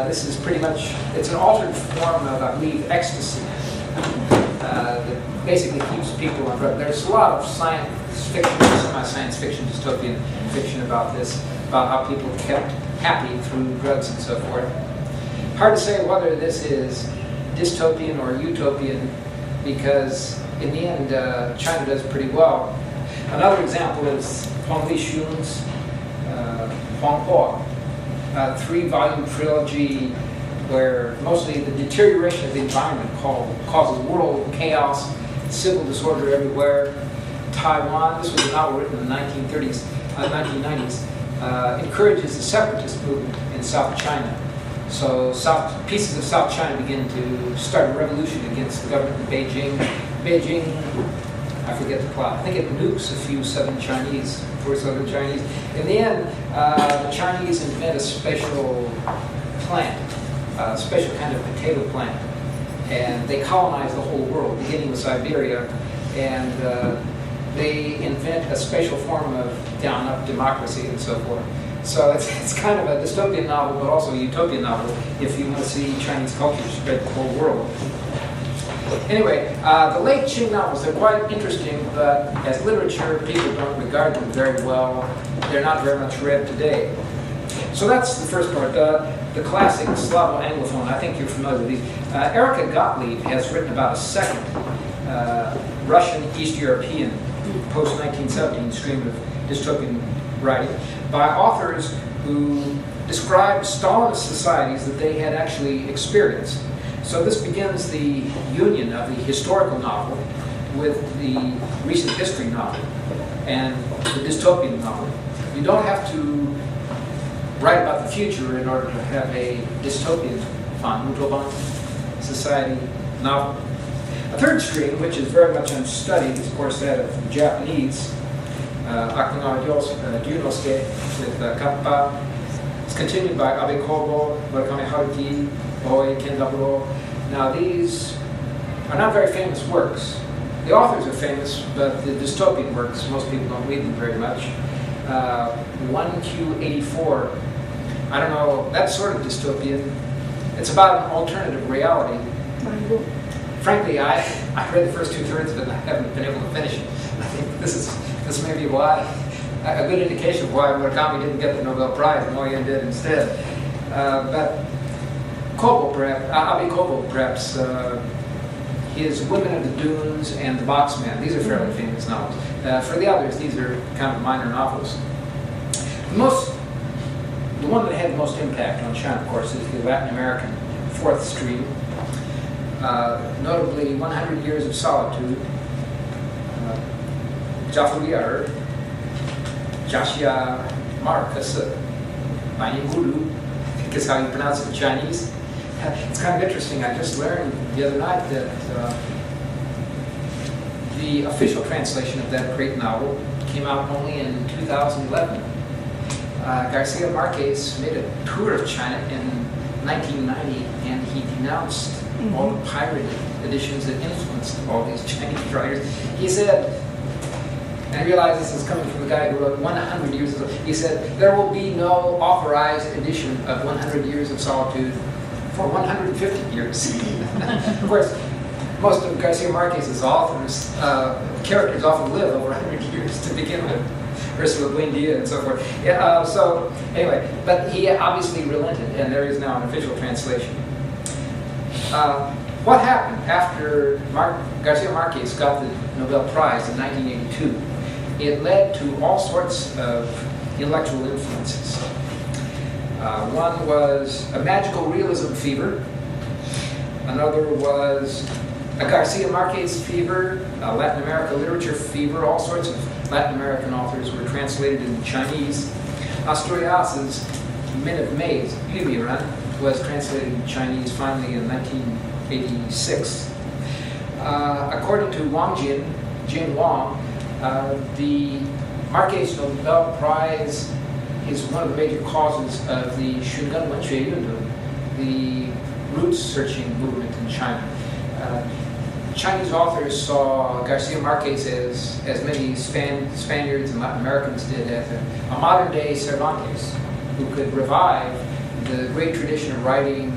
This is pretty much, it's an altered form of, I believe, ecstasy. That basically keeps people on drugs. There's a lot of science fiction, semi-science fiction, dystopian fiction about this, about how people kept happy through drugs and so forth. Hard to say whether this is dystopian or utopian, because in the end, China does pretty well. Another example is Huang Lixun's Huang Huo, a 3-volume trilogy where mostly the deterioration of the environment causes world chaos, civil disorder everywhere. Taiwan, this was a novel written in the 1990s, encourages the separatist movement in South China. So pieces of South China begin to start a revolution against the government in Beijing. Beijing, I forget the plot, I think it nukes a few southern Chinese. In the end, the Chinese invent a special plant, a special kind of potato plant, and they colonize the whole world, beginning with Siberia, and they invent a special form of down-up democracy and so forth. So it's kind of a dystopian novel, but also a utopian novel if you want to see Chinese culture spread the whole world. Anyway, the late Qing novels, they're quite interesting, but as literature, people don't regard them very well. They're not very much read today. So that's the first part. The classic Slavo-Anglophone, I think you're familiar with these. Erica Gottlieb has written about a second Russian East European post-1917 stream of dystopian writing by authors who described Stalinist societies that they had actually experienced. So this begins the union of the historical novel with the recent history novel and the dystopian novel. You don't have to write about the future in order to have a dystopian society novel. A third stream, which is very much unstudied, is of course that of the Japanese. Akinawa Ryunosuke with Kappa. It's continued by Abe Kobo, Murakami Haruki, Oe Kendaburo. Now these are not very famous works. The authors are famous, but the dystopian works, most people don't read them very much. 1Q84, I don't know, that's sort of dystopian. It's about an alternative reality. Frankly, I read the first 2/3 of it and I haven't been able to finish it. I think this may be why, a good indication of why Murakami didn't get the Nobel Prize, Moyen did instead. But Kobo, perhaps, Abe Kobo, perhaps, his Women of the Dunes and The Boxman, these are fairly famous novels. For the others, these are kind of minor novels. The one that had the most impact on China, of course, is the Latin American fourth stream. Notably, 100 Years of Solitude, Jafuriar, Jashia Marcus, Banyingulu, I think is how you pronounce it in Chinese. It's kind of interesting. I just learned the other night that the official translation of that great novel came out only in 2011. Garcia Marquez made a tour of China in 1990, and he denounced all the pirated editions that influenced all these Chinese writers. He said, and I realize this is coming from the guy who wrote 100 Years of Solitude, he said, there will be no authorized edition of 100 Years of Solitude for 150 years. Of course, most of Garcia Marquez's authors, characters often live over 100 years to begin with. Ursula Buendia and so forth. Yeah, so anyway, but he obviously relented, and there is now an official translation. What happened after Garcia Marquez got the Nobel Prize in 1982? It led to all sorts of intellectual influences. One was a magical realism fever. Another was a Garcia Marquez fever, a Latin America literature fever. All sorts of Latin American authors were translated into Chinese. Asturias's Men of Maize, Yubiran, was translated into Chinese finally in 1986. According to Jin Wang, the Marquez Nobel Prize is one of the major causes of the Shungan Wenxue Yundu, the roots-searching movement in China. Chinese authors saw Garcia Marquez as many Spaniards and Latin Americans did as a modern-day Cervantes, who could revive the great tradition of writing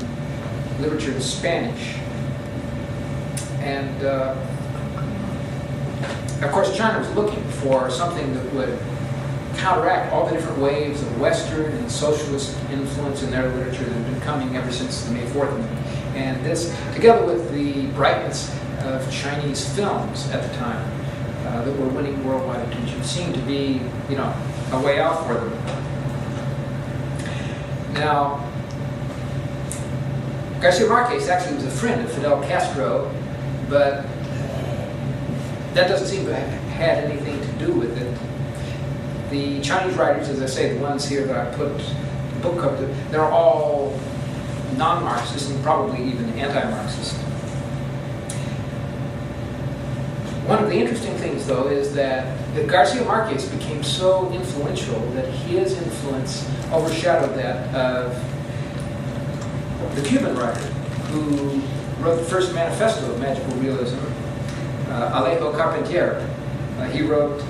literature in Spanish. And of course, China was looking for something that would counteract all the different waves of Western and socialist influence in their literature that had been coming ever since the May 4th Amendment. And this, together with the brightness of Chinese films at the time that were winning worldwide attention, seemed to be, a way out for them. Now, Garcia Marquez actually was a friend of Fidel Castro, but that doesn't seem to have had anything to do with it. The Chinese writers, as I say, the ones here that I put the book cover, they're all non-Marxist and probably even anti-Marxist. One of the interesting things, though, is that Garcia Marquez became so influential that his influence overshadowed that of the Cuban writer who wrote the first manifesto of magical realism, Alejo Carpentier. He wrote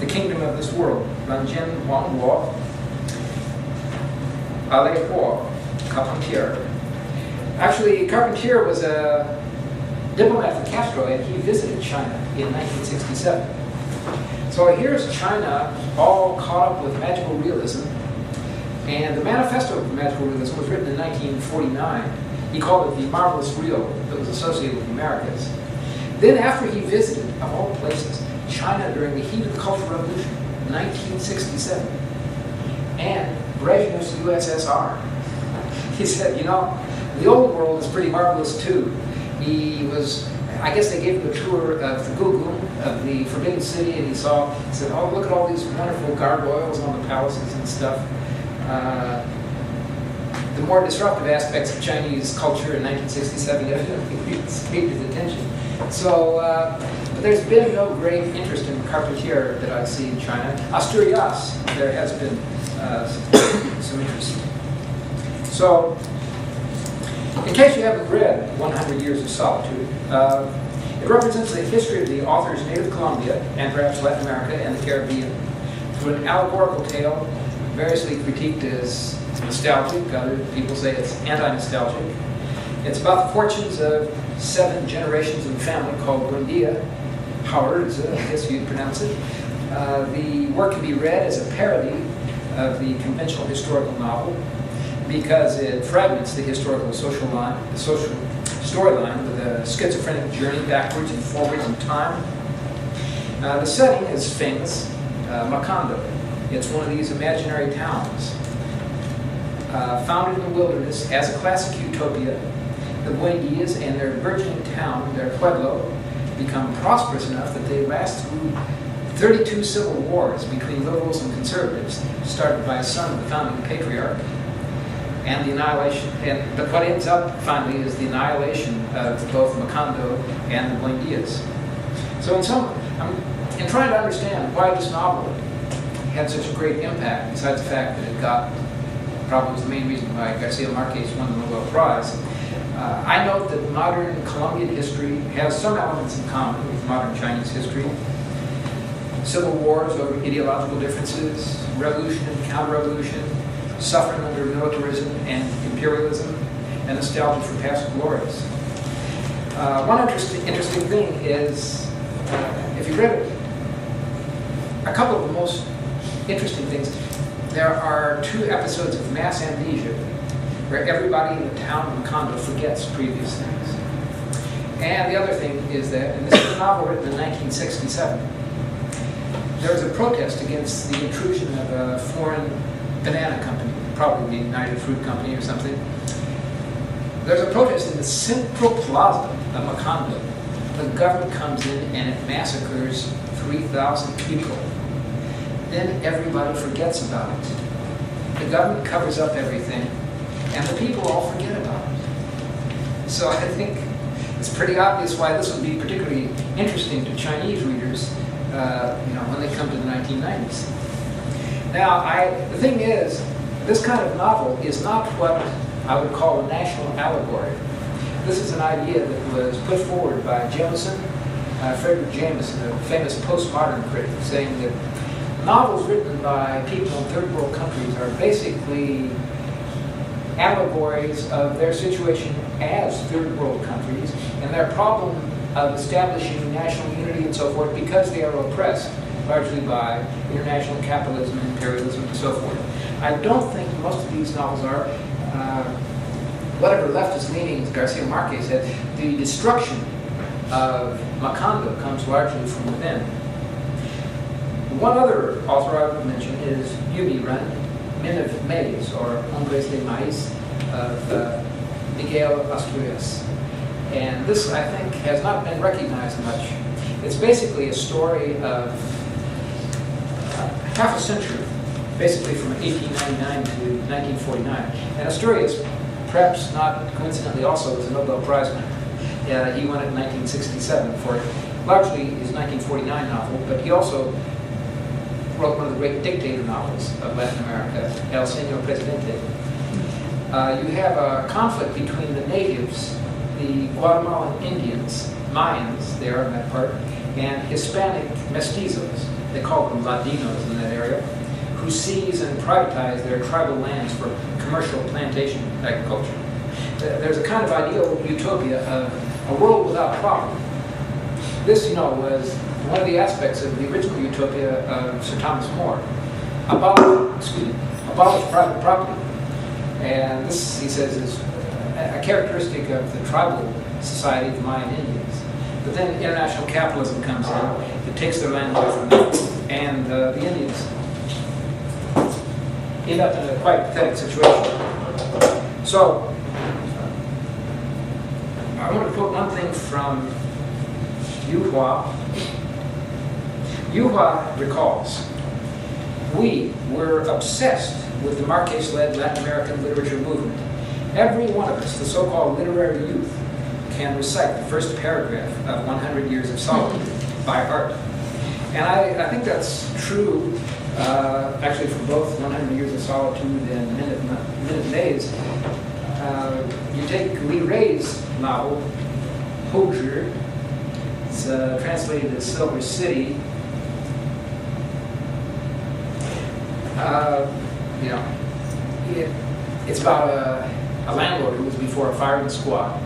The Kingdom of This World, Ranjin Huangguo, Alejo Carpentier. Actually, Carpentier was a diplomat for Castro, and he visited China in 1967. So here's China all caught up with magical realism, and the manifesto of magical realism was written in 1949. He called it the marvelous real that was associated with the Americas. Then after he visited, of all places, China during the heat of the Cultural Revolution, 1967, and Brezhnev's USSR, he said, the old world is pretty marvelous too. He was, I guess they gave him a tour of the Gugum, of the Forbidden City, and he said, oh, look at all these wonderful gargoyles on the palaces and stuff. The more disruptive aspects of Chinese culture in 1967 evidently escaped his attention. So, but there's been no great interest in Carpentier that I see in China. Asturias, there has been some interest. So, in case you haven't read 100 Years of Solitude, it represents the history of the author's native Colombia, and perhaps Latin America and the Caribbean, through an allegorical tale, variously critiqued as nostalgic. Other people say it's anti-nostalgic. It's about the fortunes of 7 generations of a family called Buendia. Howard, I guess you'd pronounce it. The work can be read as a parody of the conventional historical novel, because it fragments the historical social storyline with a schizophrenic journey backwards and forwards in time. The setting is famous, Macondo. It's one of these imaginary towns. Founded in the wilderness as a classic utopia, the Buendias and their burgeoning town, their pueblo, become prosperous enough that they last through 32 civil wars between liberals and conservatives, started by a son of the founding patriarch, and the annihilation. But what ends up finally is the annihilation of both Macondo and the Buendias. So in trying to understand why this novel had such a great impact, besides the fact that it probably was the main reason why Garcia Marquez won the Nobel Prize, I note that modern Colombian history has some elements in common with modern Chinese history. Civil wars over ideological differences, revolution and counter-revolution, suffering under militarism and imperialism, and nostalgia for past glories. One interesting thing is, if you read it, a couple of the most interesting things. There are 2 episodes of mass amnesia where everybody in the town of Macondo forgets previous things. And the other thing is that, and this is a novel written in 1967, there was a protest against the intrusion of a foreign banana company, probably the United Fruit Company or something. There's a protest in the central plaza of Macondo. The government comes in and it massacres 3,000 people. Then everybody forgets about it. The government covers up everything, and the people all forget about it. So I think it's pretty obvious why this would be particularly interesting to Chinese readers, when they come to the 1990s. Now, the thing is, this kind of novel is not what I would call a national allegory. This is an idea that was put forward by Jameson, Frederick Jameson, a famous postmodern critic, saying that novels written by people in third world countries are basically allegories of their situation as third world countries and their problem of establishing national unity and so forth because they are oppressed largely by international capitalism, imperialism, and so forth. I don't think most of these novels are, whatever leftist leanings Garcia Marquez had, the destruction of Macondo comes largely from within. One other author I would mention is Yumi Ren, Men of Maize, or Hombres de Maíz, of Miguel Asturias. And this, I think, has not been recognized much. It's basically a story of half a century, basically from 1899 to 1949. And Asturias, perhaps not coincidentally, also was a Nobel Prize winner. He won it in 1967 for largely his 1949 novel, but he also wrote one of the great dictator novels of Latin America, El Señor Presidente. You have a conflict between the natives, the Guatemalan Indians, Mayans there in that part, and Hispanic mestizos, they call them Ladinos in that area, who seize and privatize their tribal lands for commercial plantation agriculture. There's a kind of ideal utopia of a world without property. This, was one of the aspects of the original utopia of Sir Thomas More. Abolish private property. And this, he says, is a characteristic of the tribal society of the Mayan Indians. But then international capitalism comes in, it takes their land away from them, and the Indians end up in a quite pathetic situation. So, I want to quote one thing from Yu Hua. Yu Hua recalls, "We were obsessed with the Marquez-led Latin American literature movement. Every one of us, the so-called literary youth, can recite the first paragraph of 100 Years of Solitude by heart." And I think that's true, actually, for both 100 Years of Solitude and Minute Maze. You take Lee Ray's novel, Hozier. It's translated as Silver City. It's about a landlord who was before a firing squad,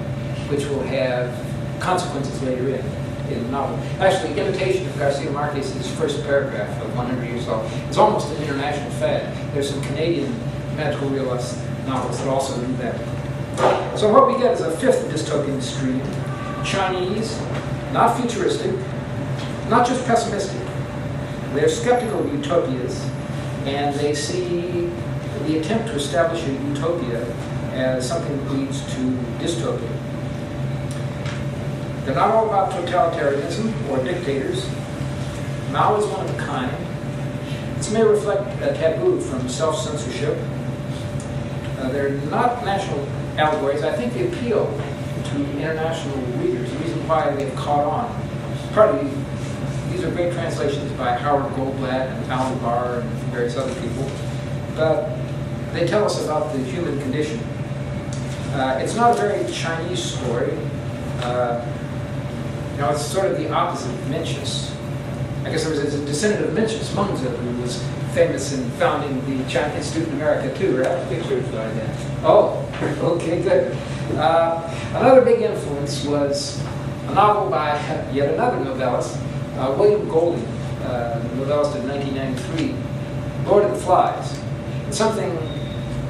which will have consequences later in the novel. Actually, imitation of Garcia Marquez's first paragraph of 100 Years Old is almost an international fad. There's some Canadian magical realist novels that also do that. So what we get is a fifth dystopian stream. Chinese, not futuristic, not just pessimistic. They're skeptical of utopias, and they see the attempt to establish a utopia as something that leads to dystopia. They're not all about totalitarianism or dictators. Mao is one of a kind. This may reflect a taboo from self-censorship. They're not national allegories. I think they appeal to international readers, the reason why they've caught on. Partly, these are great translations by Howard Goldblatt and Alan Barr and various other people, but they tell us about the human condition. It's not a very Chinese story. It's sort of the opposite of Mencius. I guess there was a descendant of Mencius, Mengzi, who was famous in founding the China Institute in America too, right? Pictures like that. Oh, okay, good. Another big influence was a novel by yet another novelist, William Golding, novelist of 1993. Lord of the Flies. It's something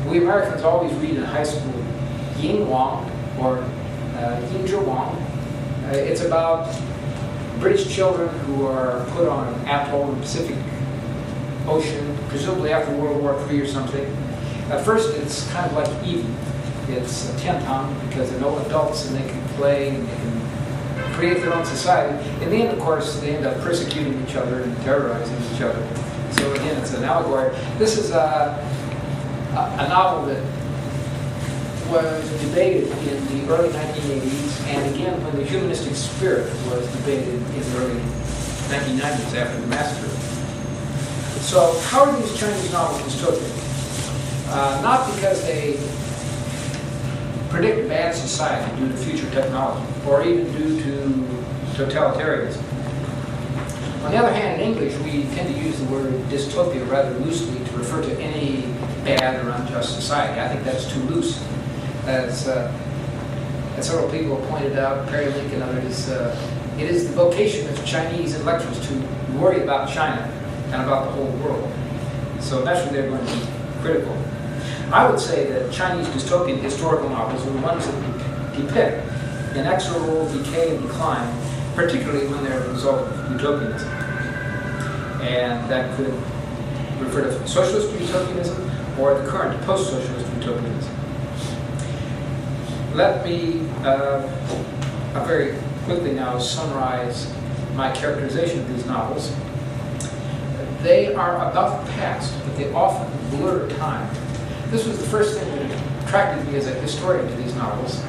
we Americans always read in high school, Ying Wang or Ying Zhi Wang. It's about British children who are put on an atoll in the Pacific Ocean, presumably after World War III or something. At first, it's kind of like Eden. It's a tenton because they're no adults and they can play and they can create their own society. In the end, of course, they end up persecuting each other and terrorizing each other. So again, it's an allegory. This is a novel that was debated in the early 1980s, and again when the humanistic spirit was debated in the early 1990s after the massacre. So how are these Chinese novels dystopian? Not because they predict bad society due to future technology, or even due to totalitarianism. On the other hand, in English, we tend to use the word dystopia rather loosely to refer to any bad or unjust society. I think that's too loose. As several people have pointed out, Perry Link and others, it is the vocation of Chinese intellectuals to worry about China and about the whole world. So naturally they're going to be critical. I would say that Chinese dystopian historical novels are the ones that depict inexorable decay and decline, particularly when they're a result of utopianism. And that could refer to socialist utopianism or the current post-socialist utopianism. Let me very quickly now summarize my characterization of these novels. They are about the past, but they often blur time. This was the first thing that attracted me as a historian to these novels.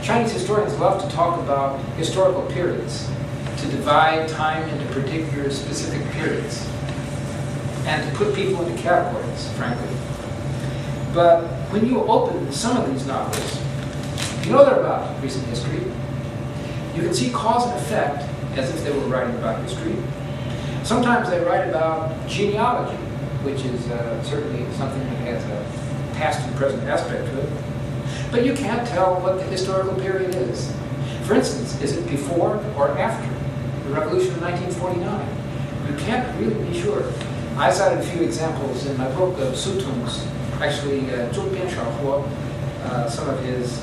Chinese historians love to talk about historical periods, to divide time into particular specific periods, and to put people into categories, frankly. But when you open some of these novels, you know they're about recent history. You can see cause and effect as if they were writing about history. Sometimes they write about genealogy, which is certainly something that has a past and present aspect to it. But you can't tell what the historical period is. For instance, is it before or after the Revolution of 1949? You can't really be sure. I cited a few examples in my book of Su Tong's, actually Zhou Bian Shaohuo, some of his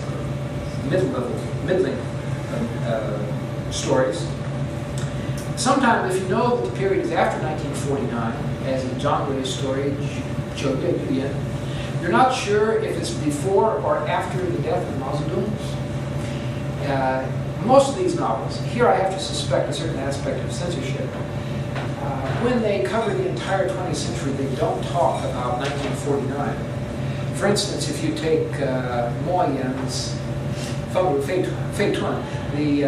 middling stories. Sometimes, if you know that the period is after 1949, as in Zhang Gui's story, Zhou Ye Yuyan, you're not sure if it's before or after the death of Mao Zedong. Most of these novels, here I have to suspect a certain aspect of censorship. When they cover the entire 20th century, they don't talk about 1949. For instance, if you take Mo Yan's Fei Tun, the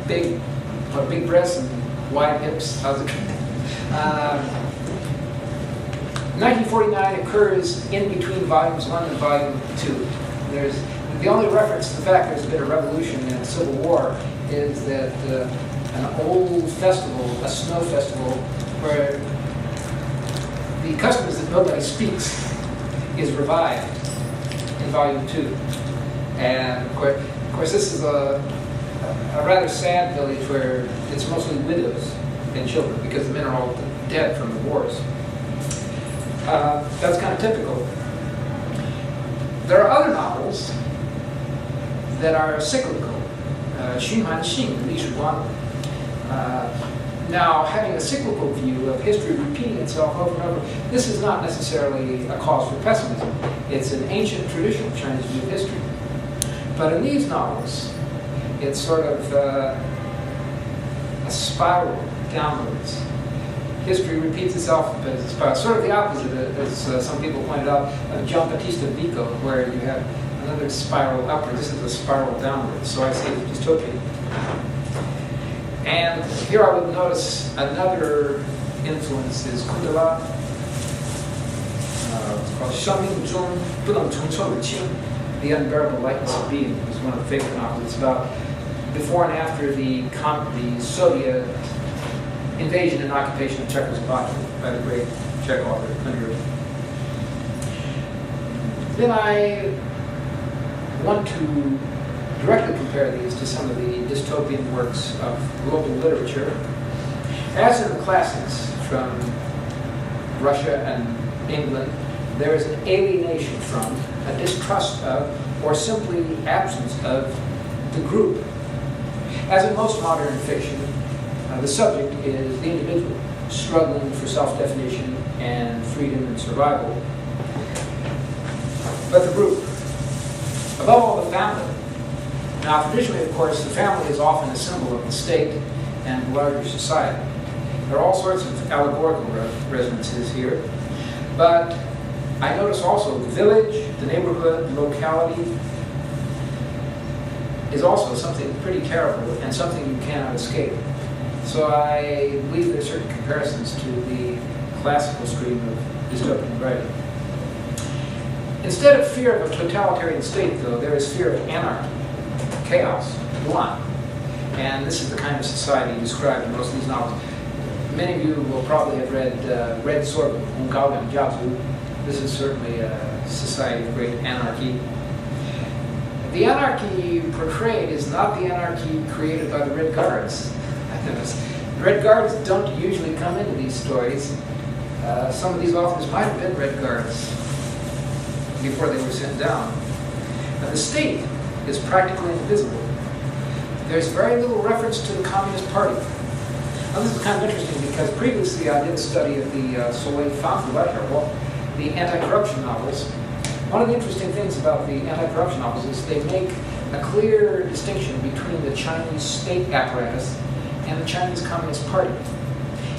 big breasts and wide hips, how's it? 1949 occurs in between volumes 1 and volume 2. There's the only reference to the fact there's been a revolution and a civil war is that an old festival, a snow festival, where the customs that nobody speaks is revived in volume 2. And of course this is a rather sad village where it's mostly widows and children because the men are all dead from the wars. That's kind of typical. There are other novels that are cyclical. Xunhan Xing, Li Shuguang. Now, having a cyclical view of history repeating itself over and over, this is not necessarily a cause for pessimism. It's an ancient traditional Chinese view of history. But in these novels, it's sort of a spiral downwards. History repeats itself, but it's sort of the opposite, as some people pointed out, of Giambattista Vico, where you have another spiral upward. This is a spiral downward, so I say it's dystopian. And here I would notice another influence is Kudala. It's called Shangming Zhong Budong Chong Chou Qing, The Unbearable Lightness of Being. It's one of the favorite novels. It's about before and after the Soviet invasion and occupation of Czechoslovakia by the great Czech author, Kinkley. Then I want to directly compare these to some of the dystopian works of global literature. As in the classics from Russia and England, there is an alienation from, a distrust of, or simply absence of the group. As in most modern fiction, the subject is the individual struggling for self-definition and freedom and survival. But the group, above all, the family. Now, traditionally, of course, the family is often a symbol of the state and larger society. There are all sorts of allegorical resonances here, but I notice also the village, the neighborhood, the locality is also something pretty terrible and something you cannot escape. So I believe there are certain comparisons to the classical stream of dystopian writing. Instead of fear of a totalitarian state, though, there is fear of anarchy, chaos, want. And this is the kind of society described in most of these novels. Many of you will probably have read Red Sword, Jiazu. This is certainly a society of great anarchy. The anarchy portrayed is not the anarchy created by the Red Guards. The Red Guards don't usually come into these stories. Some of these authors might have been Red Guards before they were sent down. The state is practically invisible. There's very little reference to the Communist Party. Now, this is kind of interesting because previously I did a study of the Soleil Femme the anti-corruption novels. One of the interesting things about the anti-corruption novels is they make a clear distinction between the Chinese state apparatus and the Chinese Communist Party.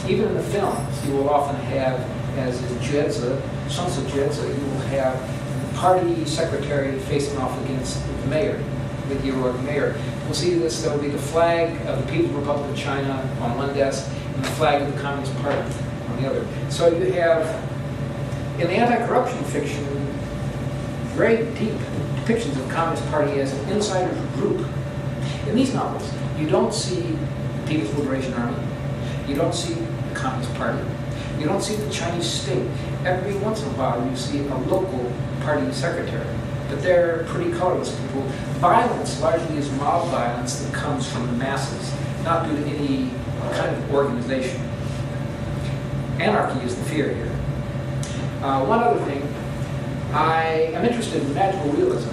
Even in the films, you will often have, as in Juezi, Shangsu Juezi, you will have the party secretary facing off against the mayor, the heroic mayor. We'll see this, there will be the flag of the People's Republic of China on one desk and the flag of the Communist Party on the other. So you have, in the anti-corruption fiction, very deep depictions of the Communist Party as an insider group. In these novels, you don't see the People's Liberation Army, you don't see the Communist Party, you don't see the Chinese state. Every once in a while you see a local party secretary, but they're pretty colorless people. Violence largely is mob violence that comes from the masses, not due to any kind of organization. Anarchy is the fear here. One other thing, I am interested in magical realism.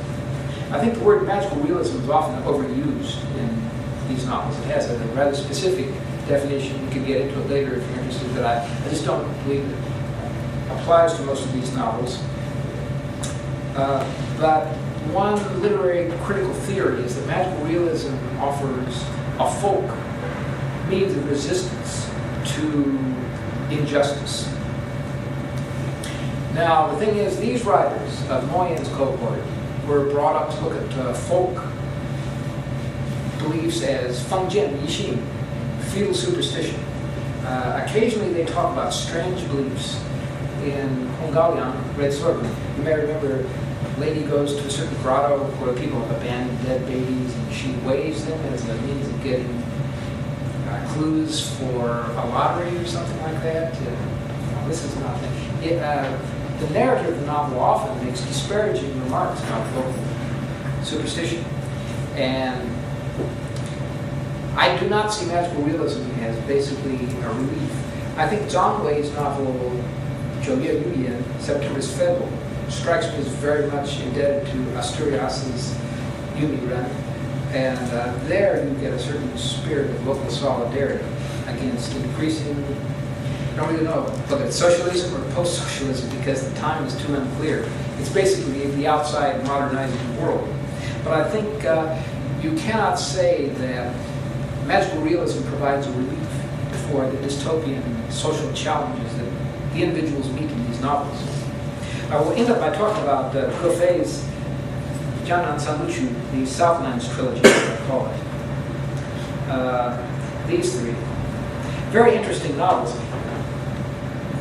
I think the word magical realism is often overused in these novels. It has a rather specific definition. We could get into it later if you're interested, but I just don't believe it applies to most of these novels. But one literary critical theory is that magical realism offers a folk means of resistance to injustice. Now, the thing is, these writers of Moyen's cohort were brought up to look at folk beliefs as fengjian yixing, feudal superstition. Occasionally they talk about strange beliefs. In Honggaoliang, Red Sword, you may remember a lady goes to a certain grotto where people have abandoned dead babies and she weighs them as a means of getting clues for a lottery or something like that. This is not the narrative of the novel often makes disparaging remarks about local superstition. And I do not see magical realism as basically a relief. I think Zhang Wei's novel, 9月预言, September's Fable, strikes me as very much indebted to Asturias's Yumiren. And there you get a certain spirit of local solidarity against increasing, I don't really know whether it's socialism or post-socialism because the time is too unclear. It's basically the outside modernizing world. But I think you cannot say that magical realism provides a relief for the dystopian social challenges that the individuals meet in these novels. I will end up by talking about Ge Fei's Jiangnan Sanluchu, the Southlands trilogy, as I call it. These three. Very interesting novels.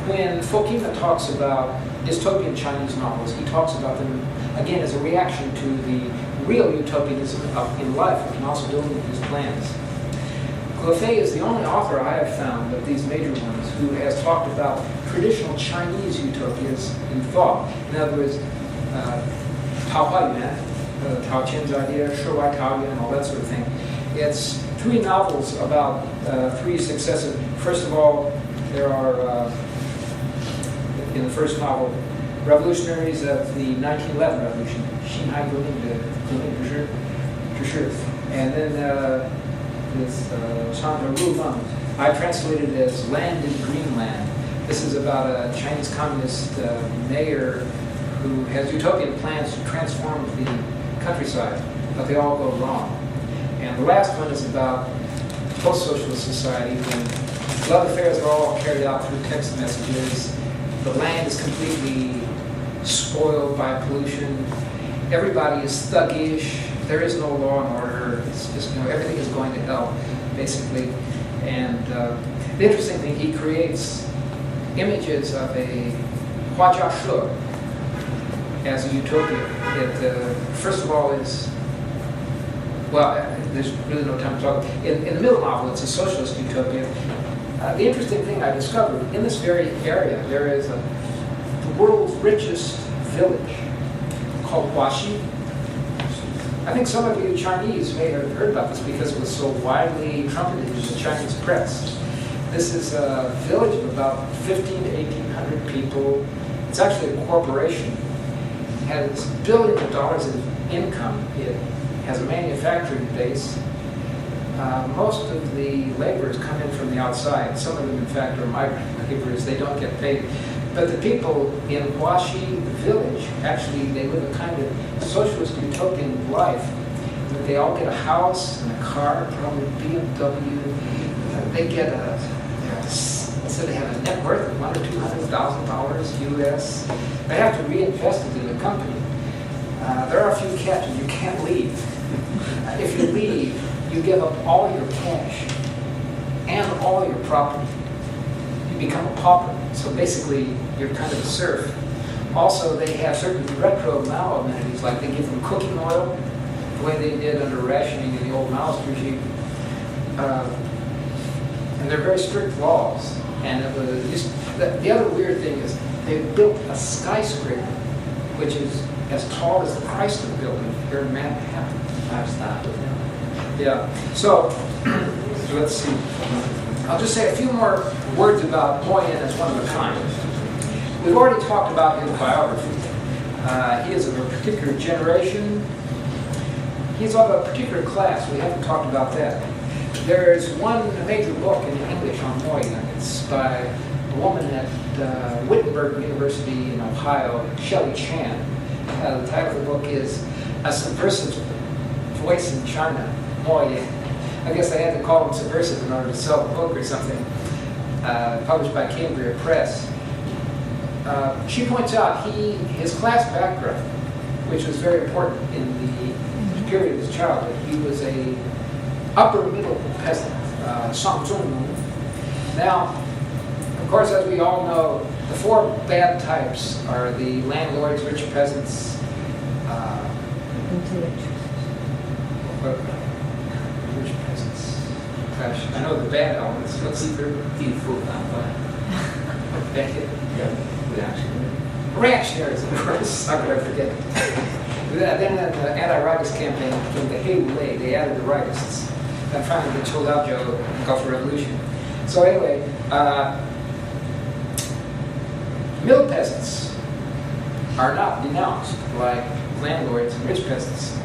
When Fokina talks about dystopian Chinese novels, he talks about them, again, as a reaction to the real utopianism in life, which can also build his plans. Ge Fei is the only author I have found of these major ones who has talked about traditional Chinese utopias in thought. In other words, Tao Huayuan, Tao Qian's idea, Shi Wai Tao Yuan, all that sort of thing. It's three novels about three successive. First of all, there are in the first novel, revolutionaries of the 1911 revolution, and then this Chandra Rulung, I translated it as Land in Greenland. This is about a Chinese communist mayor who has utopian plans to transform the countryside, but they all go wrong. And the last one is about post-socialist society when love affairs are all carried out through text messages. The land is completely spoiled by pollution. Everybody is thuggish. There is no law and order. It's just, everything is going to hell, basically. And the interesting thing, he creates images of a Huajia She as a utopia. It, first of all, is, well, there's really no time to talk. In the middle novel, it's a socialist utopia. The interesting thing I discovered, in this very area, there is the world's richest village called Huaxi. I think some of you Chinese may have heard about this because it was so widely trumpeted in the Chinese press. This is a village of about 1,500 to 1,800 people. It's actually a corporation. It has billions of dollars in income. It has a manufacturing base. Most of the laborers come in from the outside. Some of them, in fact, are migrant laborers. They don't get paid. But the people in Huaxi, the village, actually, they live a kind of socialist utopian life. They all get a house and a car, probably BMW. They get so they have a net worth of $100,000 or $200,000 US. They have to reinvest it in the company. There are a few catches. You can't leave. If you leave, you give up all your cash and all your property. You become a pauper. So basically, you're kind of a serf. Also, they have certain retro Mao amenities, like they give them cooking oil, the way they did under rationing in the old Maoist regime. And they're very strict laws. And it was the other weird thing is they built a skyscraper, which is as tall as the Chrysler Building here in Manhattan. I've stopped with them. Yeah. So let's see. I'll just say a few more words about Moyen as one of a kind. We've already talked about his biography. He is of a particular generation. He's of a particular class. We haven't talked about that. There's one major book in English on Moyen. It's by a woman at Wittenberg University in Ohio, Shelley Chan. The title of the book is A Subversive Voice in China, Moyen. I guess I had to call him subversive in order to sell the book or something. Published by Cambria Press. She points out his class background, which was very important in the period of his childhood. He was a upper middle peasant, Shangzhong. Now, of course, as we all know, the four bad types are the landlords, rich peasants, rich peasants. Gosh, I know the bad elements. Let's see, they're reactionaries, of course. How could I forget? Then the anti-rightist campaign became the Hey Lay. They added the rightists. And finally the Cholaljo and Cultural Revolution. So anyway, middle peasants are not denounced like landlords and rich peasants.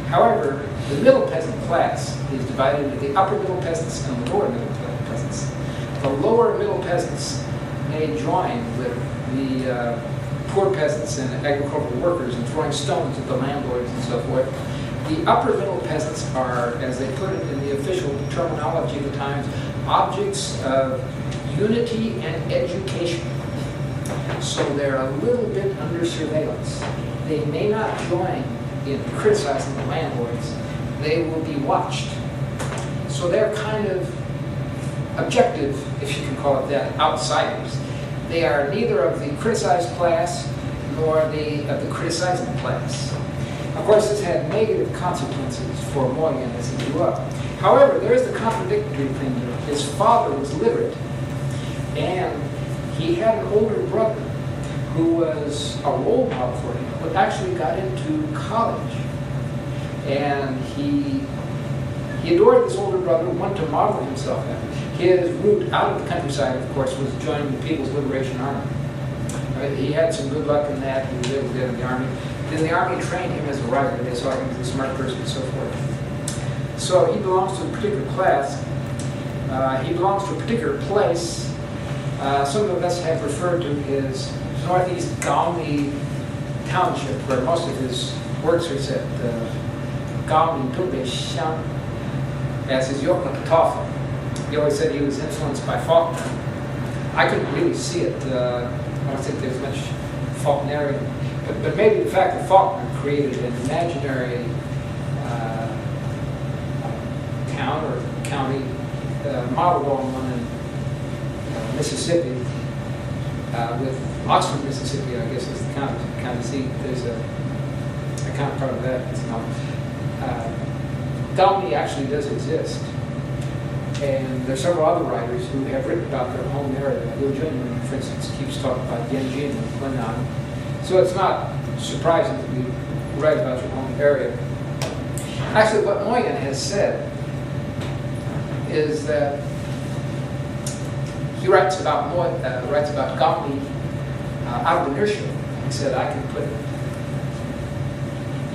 However, the middle peasant class is divided into the upper middle peasants and the lower middle peasants. The lower middle peasants may join with the poor peasants and agricultural workers in throwing stones at the landlords and so forth. The upper middle peasants are, as they put it in the official terminology of the times, objects of unity and education. So they're a little bit under surveillance. They may not join in criticizing the landlords. They will be watched. So they're kind of objective, if you can call it that, outsiders. They are neither of the criticized class nor of the criticizing class. Of course, this had negative consequences for Moyen as he grew up. However, there is the contradictory thing here. His father was literate, and he had an older brother who was a role model for him, but actually got into college. And he adored this older brother, wanted to model himself after. His route out of the countryside, of course, was joining the People's Liberation Army. He had some good luck in that. He was able to get in the Army. Then the Army trained him as a writer. They saw him as a smart person and so forth. So he belongs to a particular class. He belongs to a particular place. Some of us have referred to his northeast Galmi township, where most of his works are set, Galmi Xiang, as his Yoknapatoffa. He always said he was influenced by Faulkner. I couldn't really see it. I don't think there's much Faulknerian. But maybe the fact that Faulkner created an imaginary town or county modeled on one in Mississippi, with Oxford, Mississippi, I guess is the county seat. There's a counterpart of that. It's not. Galmi actually does exist. And there's several other writers who have written about their home area. Liu Junyan, for instance, keeps talking about Yanjin and Guinan. So it's not surprising that you write about your home area. Actually, what Moyen has said is that he writes about Galmi out of inertia. He said, I can put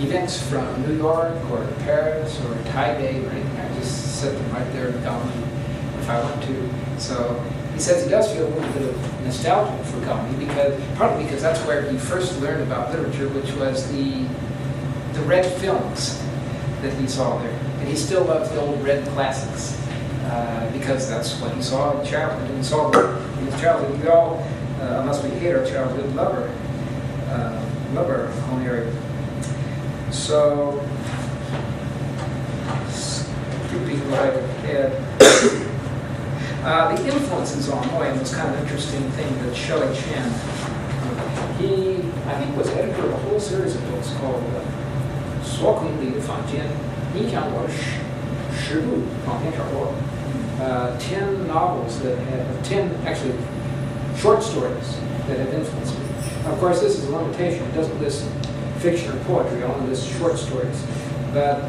events from New York or Paris or Taipei or anything. I just set them right there in Galmi if I want to. So he says he does feel a little bit of nostalgia for Galmi, partly because that's where he first learned about literature, which was the red films that he saw there. And he still loves the old red classics because that's what he saw in childhood. And he saw them in his childhood. We all, unless we hate our childhood, love our home area. So, skipping right ahead. The influences on Moyen was kind of an interesting thing that Shelley Chan, he, I think, was editor of a whole series of books called 说空里的房间, 影响我10部短篇小说, 10 novels that have, 10 actually short stories that have influenced me. Of course, this is a limitation. It doesn't list fiction or poetry, only lists short stories. But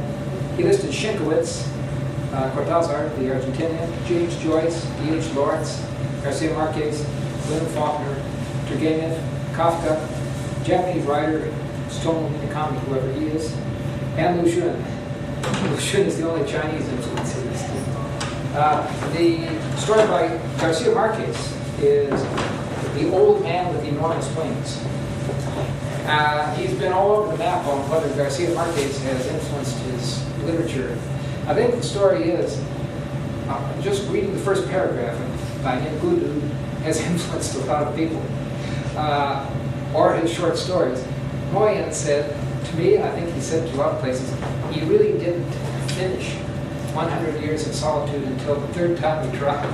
he listed Sienkiewicz, Cortázar, the Argentinian, James Joyce, D.H. Lawrence, Garcia Marquez, William Faulkner, Turgenev, Kafka, Japanese writer, Stomo Minakami, whoever he is, and Lu Xun. Lu Xun is the only Chinese influence in this. The story by Garcia Marquez is The Old Man with the Enormous Wings. He's been all over the map on whether Garcia Marquez has influenced his literature. I think the story is, just reading the first paragraph by Ngudu has influenced a lot of people, or his short stories. Moyen said, to me, I think he said to a lot of places, he really didn't finish 100 Years of Solitude until the third time he tried.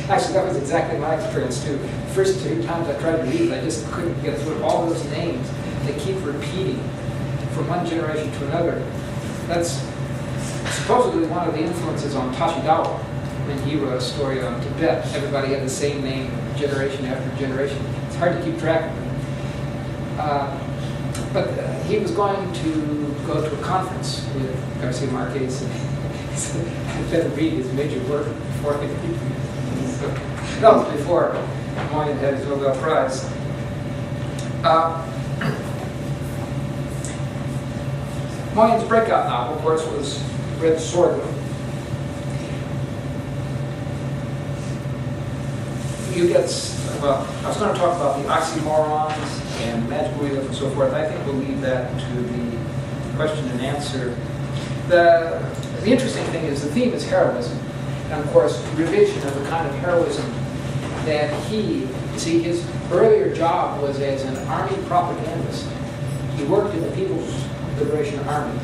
Actually, that was exactly my experience too. The first 2 times I tried to read it, I just couldn't get through all those names. They keep repeating from one generation to another. That's supposedly one of the influences on Tashigawa when he wrote a story on Tibet. Everybody had the same name generation after generation. It's hard to keep track of them. But he was going to go to a conference with Garcia Marquez, and he said, I better read his major work before I read it. So that was before Moyen had his Nobel Prize. Moyen's breakout novel, of course, was Red Sorghum. You get, well, I was going to talk about the oxymorons and magical realism and so forth. I think we'll leave that to the question and answer. The interesting thing is the theme is heroism. And of course, revision of the kind of heroism that you see, his earlier job was as an army propagandist. He worked in the People's Liberation Army.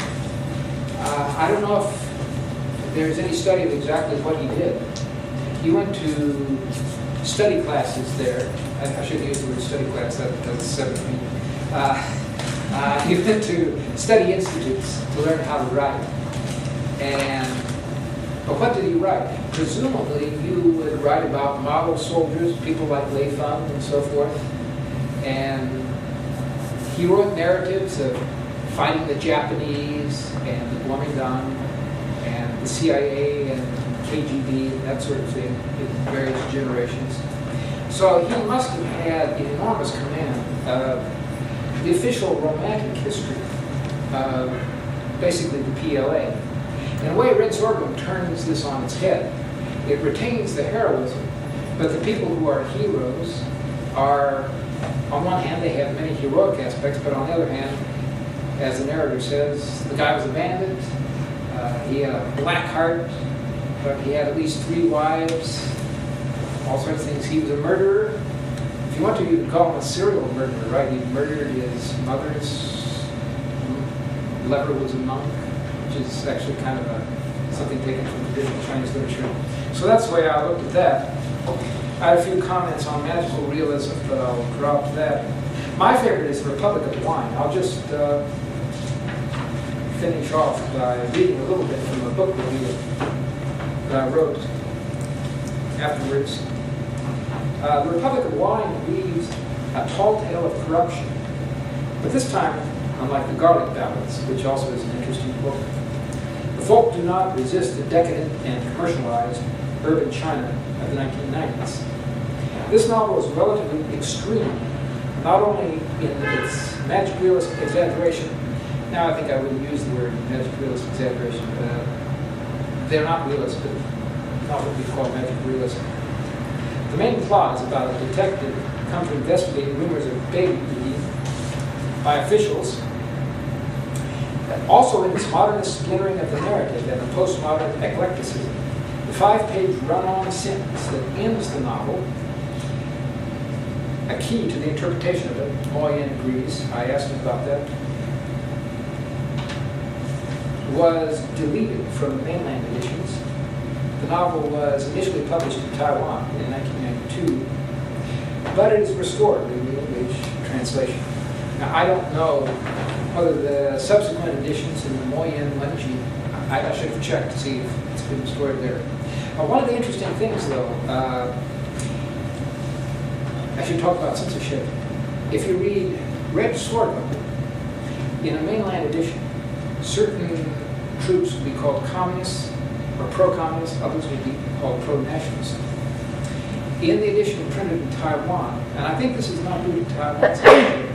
I don't know if there's any study of exactly what he did. He went to study classes there. I shouldn't use the word study class, that's 7 feet. He went to study institutes to learn how to write. But what did he write? Presumably, you would write about model soldiers, people like Lei Feng and so forth. And he wrote narratives of fighting the Japanese and the Kuomintang and the CIA and KGB and that sort of thing in various generations. So he must have had an enormous command of the official romantic history, basically the PLA. In a way, Red Sorghum turns this on its head. It retains the heroism, but the people who are heroes are, on one hand, they have many heroic aspects, but on the other hand, as the narrator says, the guy was a bandit, he had a black heart, but he had at least 3 wives, all sorts of things. He was a murderer. If you want to, you could call him a serial murderer, right? He murdered his mother's lover was a monk, which is actually kind of something taken from traditional Chinese literature. So that's the way I looked at that. I had a few comments on magical realism, but I'll drop that. My favorite is The Republic of Wine. I'll just finish off by reading a little bit from a book review that I wrote afterwards. The Republic of Wine weaves a tall tale of corruption, but this time, unlike the Garlic Ballads, which also is an interesting book, the folk do not resist the decadent and commercialized urban China of the 1990s. This novel is relatively extreme, not only in its magic realist exaggeration. Now I think I wouldn't use the word magic realist exaggeration. They're not realist, but not what we call magic realism. The main plot is about a detective come to investigate rumors of baby eating by officials. Also in this modernist splintering of the narrative and the postmodern eclecticism, the 5-page run-on sentence that ends the novel, a key to the interpretation of it, Moyen agrees, I asked him about that, was deleted from the mainland editions. The novel was initially published in Taiwan in 1992, but it is restored in the English translation. Now, I don't know whether the subsequent editions in the Moyen Wenji, I should have checked to see if it's been restored there. One of the interesting things, though, I should talk about censorship. If you read Red Sorghum, in a mainland edition, certain troops would be called communists or pro-communist, others would be called pro-nationalist. In the edition printed in Taiwan, and I think this is not due to Taiwan's history,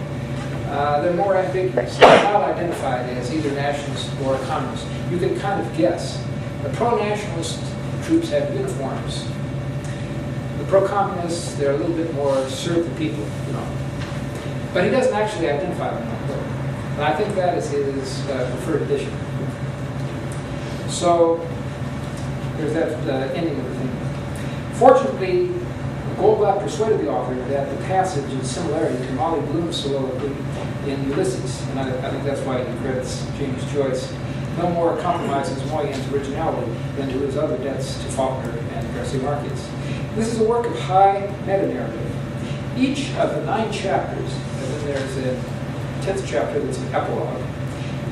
they're more ambiguous. They're not identified as either nationalist or communist. You can kind of guess. The pro-nationalist troops have uniforms. The pro-communists, they're a little bit more serve the people, you know. But he doesn't actually identify them that way. And I think that is his preferred edition. So there's that ending of the thing. Fortunately, Goldblatt persuaded the author that the passage is similarity to Molly Bloom's soliloquy in Ulysses, and I think that's why he credits James Joyce. No more compromises Moyen's originality than to his other debts to Faulkner and Garcia Marquez. This is a work of high meta-narrative. Each of the 9 chapters, and then there's a 10th chapter that's an epilogue,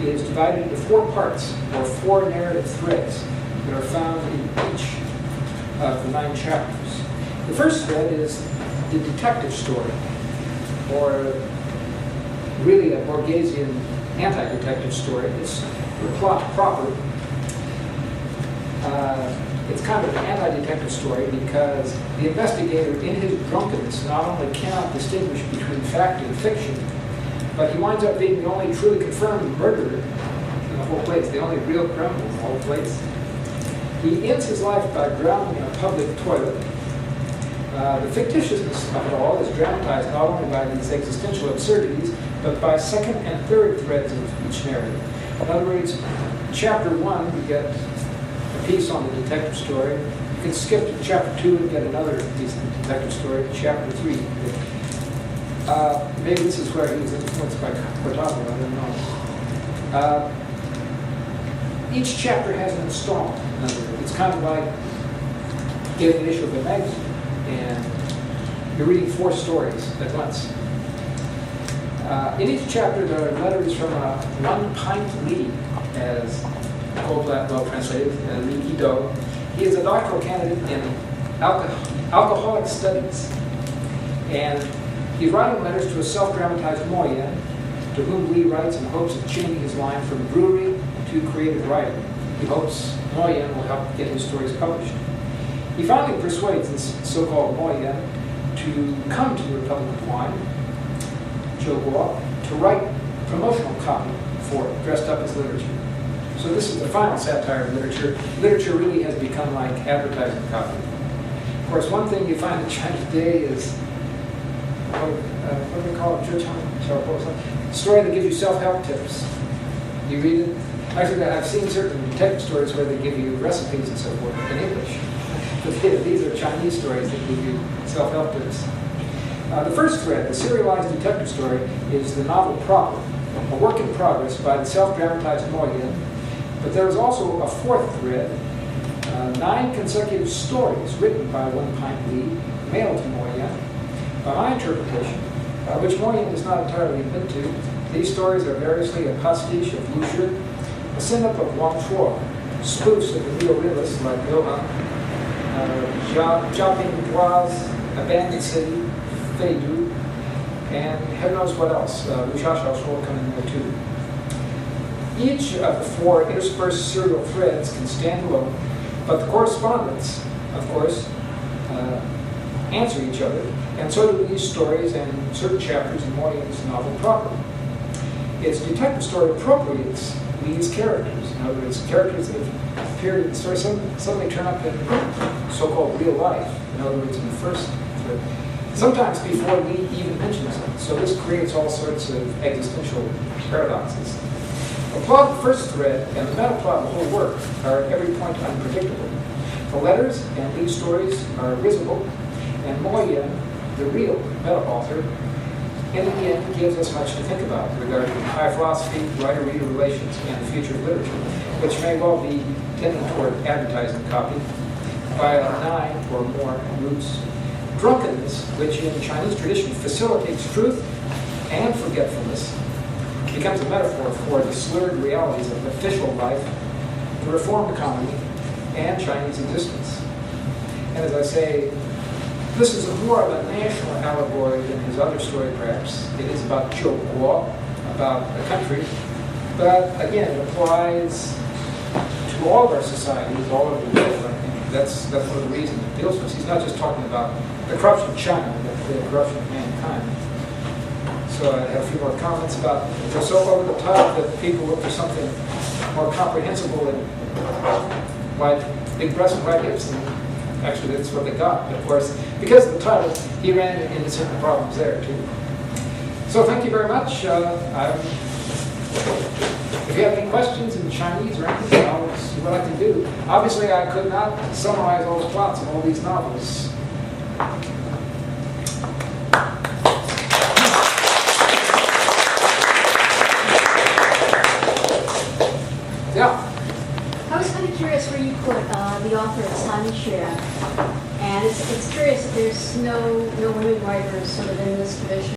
is divided into 4 parts, or 4 narrative threads that are found in each of the 9 chapters. The first thread is the detective story, or really a Borgesian anti-detective story. It's the plot proper. It's kind of an anti-detective story because the investigator, in his drunkenness, not only cannot distinguish between fact and fiction, but he winds up being the only truly confirmed murderer in the whole place, the only real criminal in the whole place. He ends his life by drowning in a public toilet. The fictitiousness of it all is dramatized not only by these existential absurdities, but by second and third threads of each narrative. In other words, chapter 1, we get a piece on the detective story. You can skip to chapter 2 and get another piece of the detective story. Chapter 3. Maybe this is where he was influenced by Cortázar, I don't know. Each chapter has an installment. In other words, it's kind of like getting an issue of a magazine, and you're reading 4 stories at once. In each chapter, there are letters from a one-pint Li, as Goldblatt well translated, Li Ido. He is a doctoral candidate in alcoholic studies, and he's writing letters to a self-dramatized Moyen, to whom Li writes in hopes of changing his line from brewery to creative writing. He hopes Moyen will help get his stories published. He finally persuades this so-called Moyen to come to the Republic of Wine, Zhou Guo, to write promotional copy for it, dressed up as literature. So this is the final satire of literature. Literature really has become like advertising copy. Of course, one thing you find in China today is, what do we call it? A story that gives you self-help tips. You read it. Actually, I've seen certain detective stories where they give you recipes and so forth in English. But these are Chinese stories that give you self-help tips. The first thread, the serialized detective story, is the novel proper, a work in progress by the self-dramatized Mo Yin. But there is also a fourth thread, 9 consecutive stories written by Wen Pint Li, mailed to Mo Yin. By my interpretation, which Mo Yin does not entirely admit to, these stories are variously a pastiche of Lu Shi, a send-up of Wang Shuo, spoofs of the neo-realists like Johann, Jiaping Dua's Abandoned City, Fei Du, and heaven knows what else. Wu Xiaoxiao's will come in there too. Each of the 4 interspersed serial threads can stand alone, but the correspondents, of course, answer each other, and so do these stories and certain chapters in Mo Yin's novel proper. Its detective story appropriates Li's characters. In other words, characters that have appeared in the story suddenly turn up in so-called real life. In other words, in the first thread. Sometimes before Li even mentions them. So this creates all sorts of existential paradoxes. The plot of the first thread and the meta plot of the whole work are at every point unpredictable. The letters and Li's stories are risible, and Mo Yin, the real meta-author, in the end gives us much to think about regarding high philosophy, writer-reader relations, and the future of literature, which may well be tending toward advertising copy via 9 or more routes. Drunkenness, which in Chinese tradition facilitates truth and forgetfulness, becomes a metaphor for the slurred realities of official life, the reformed economy, and Chinese existence. And as I say, this is more of a national allegory than his other story, perhaps. It is about Zhou Guo, about the country, but again, it applies to all of our societies, all over the world. I think that's one of the reasons it deals with us. He's not just talking about the corruption of China, but the corruption of mankind. So I have a few more comments about they're so over the top that people look for something more comprehensible and like big breasts and white hips, and actually that's what they got. But of course, because of the title, he ran into certain problems there too. So thank you very much. If you have any questions in Chinese or anything, I'll see what I can do. Obviously, I could not summarize all the plots of all these novels. Yeah. I was kind of curious where you put the author of Sanxue, and it's curious that there's no women writers sort of in this tradition.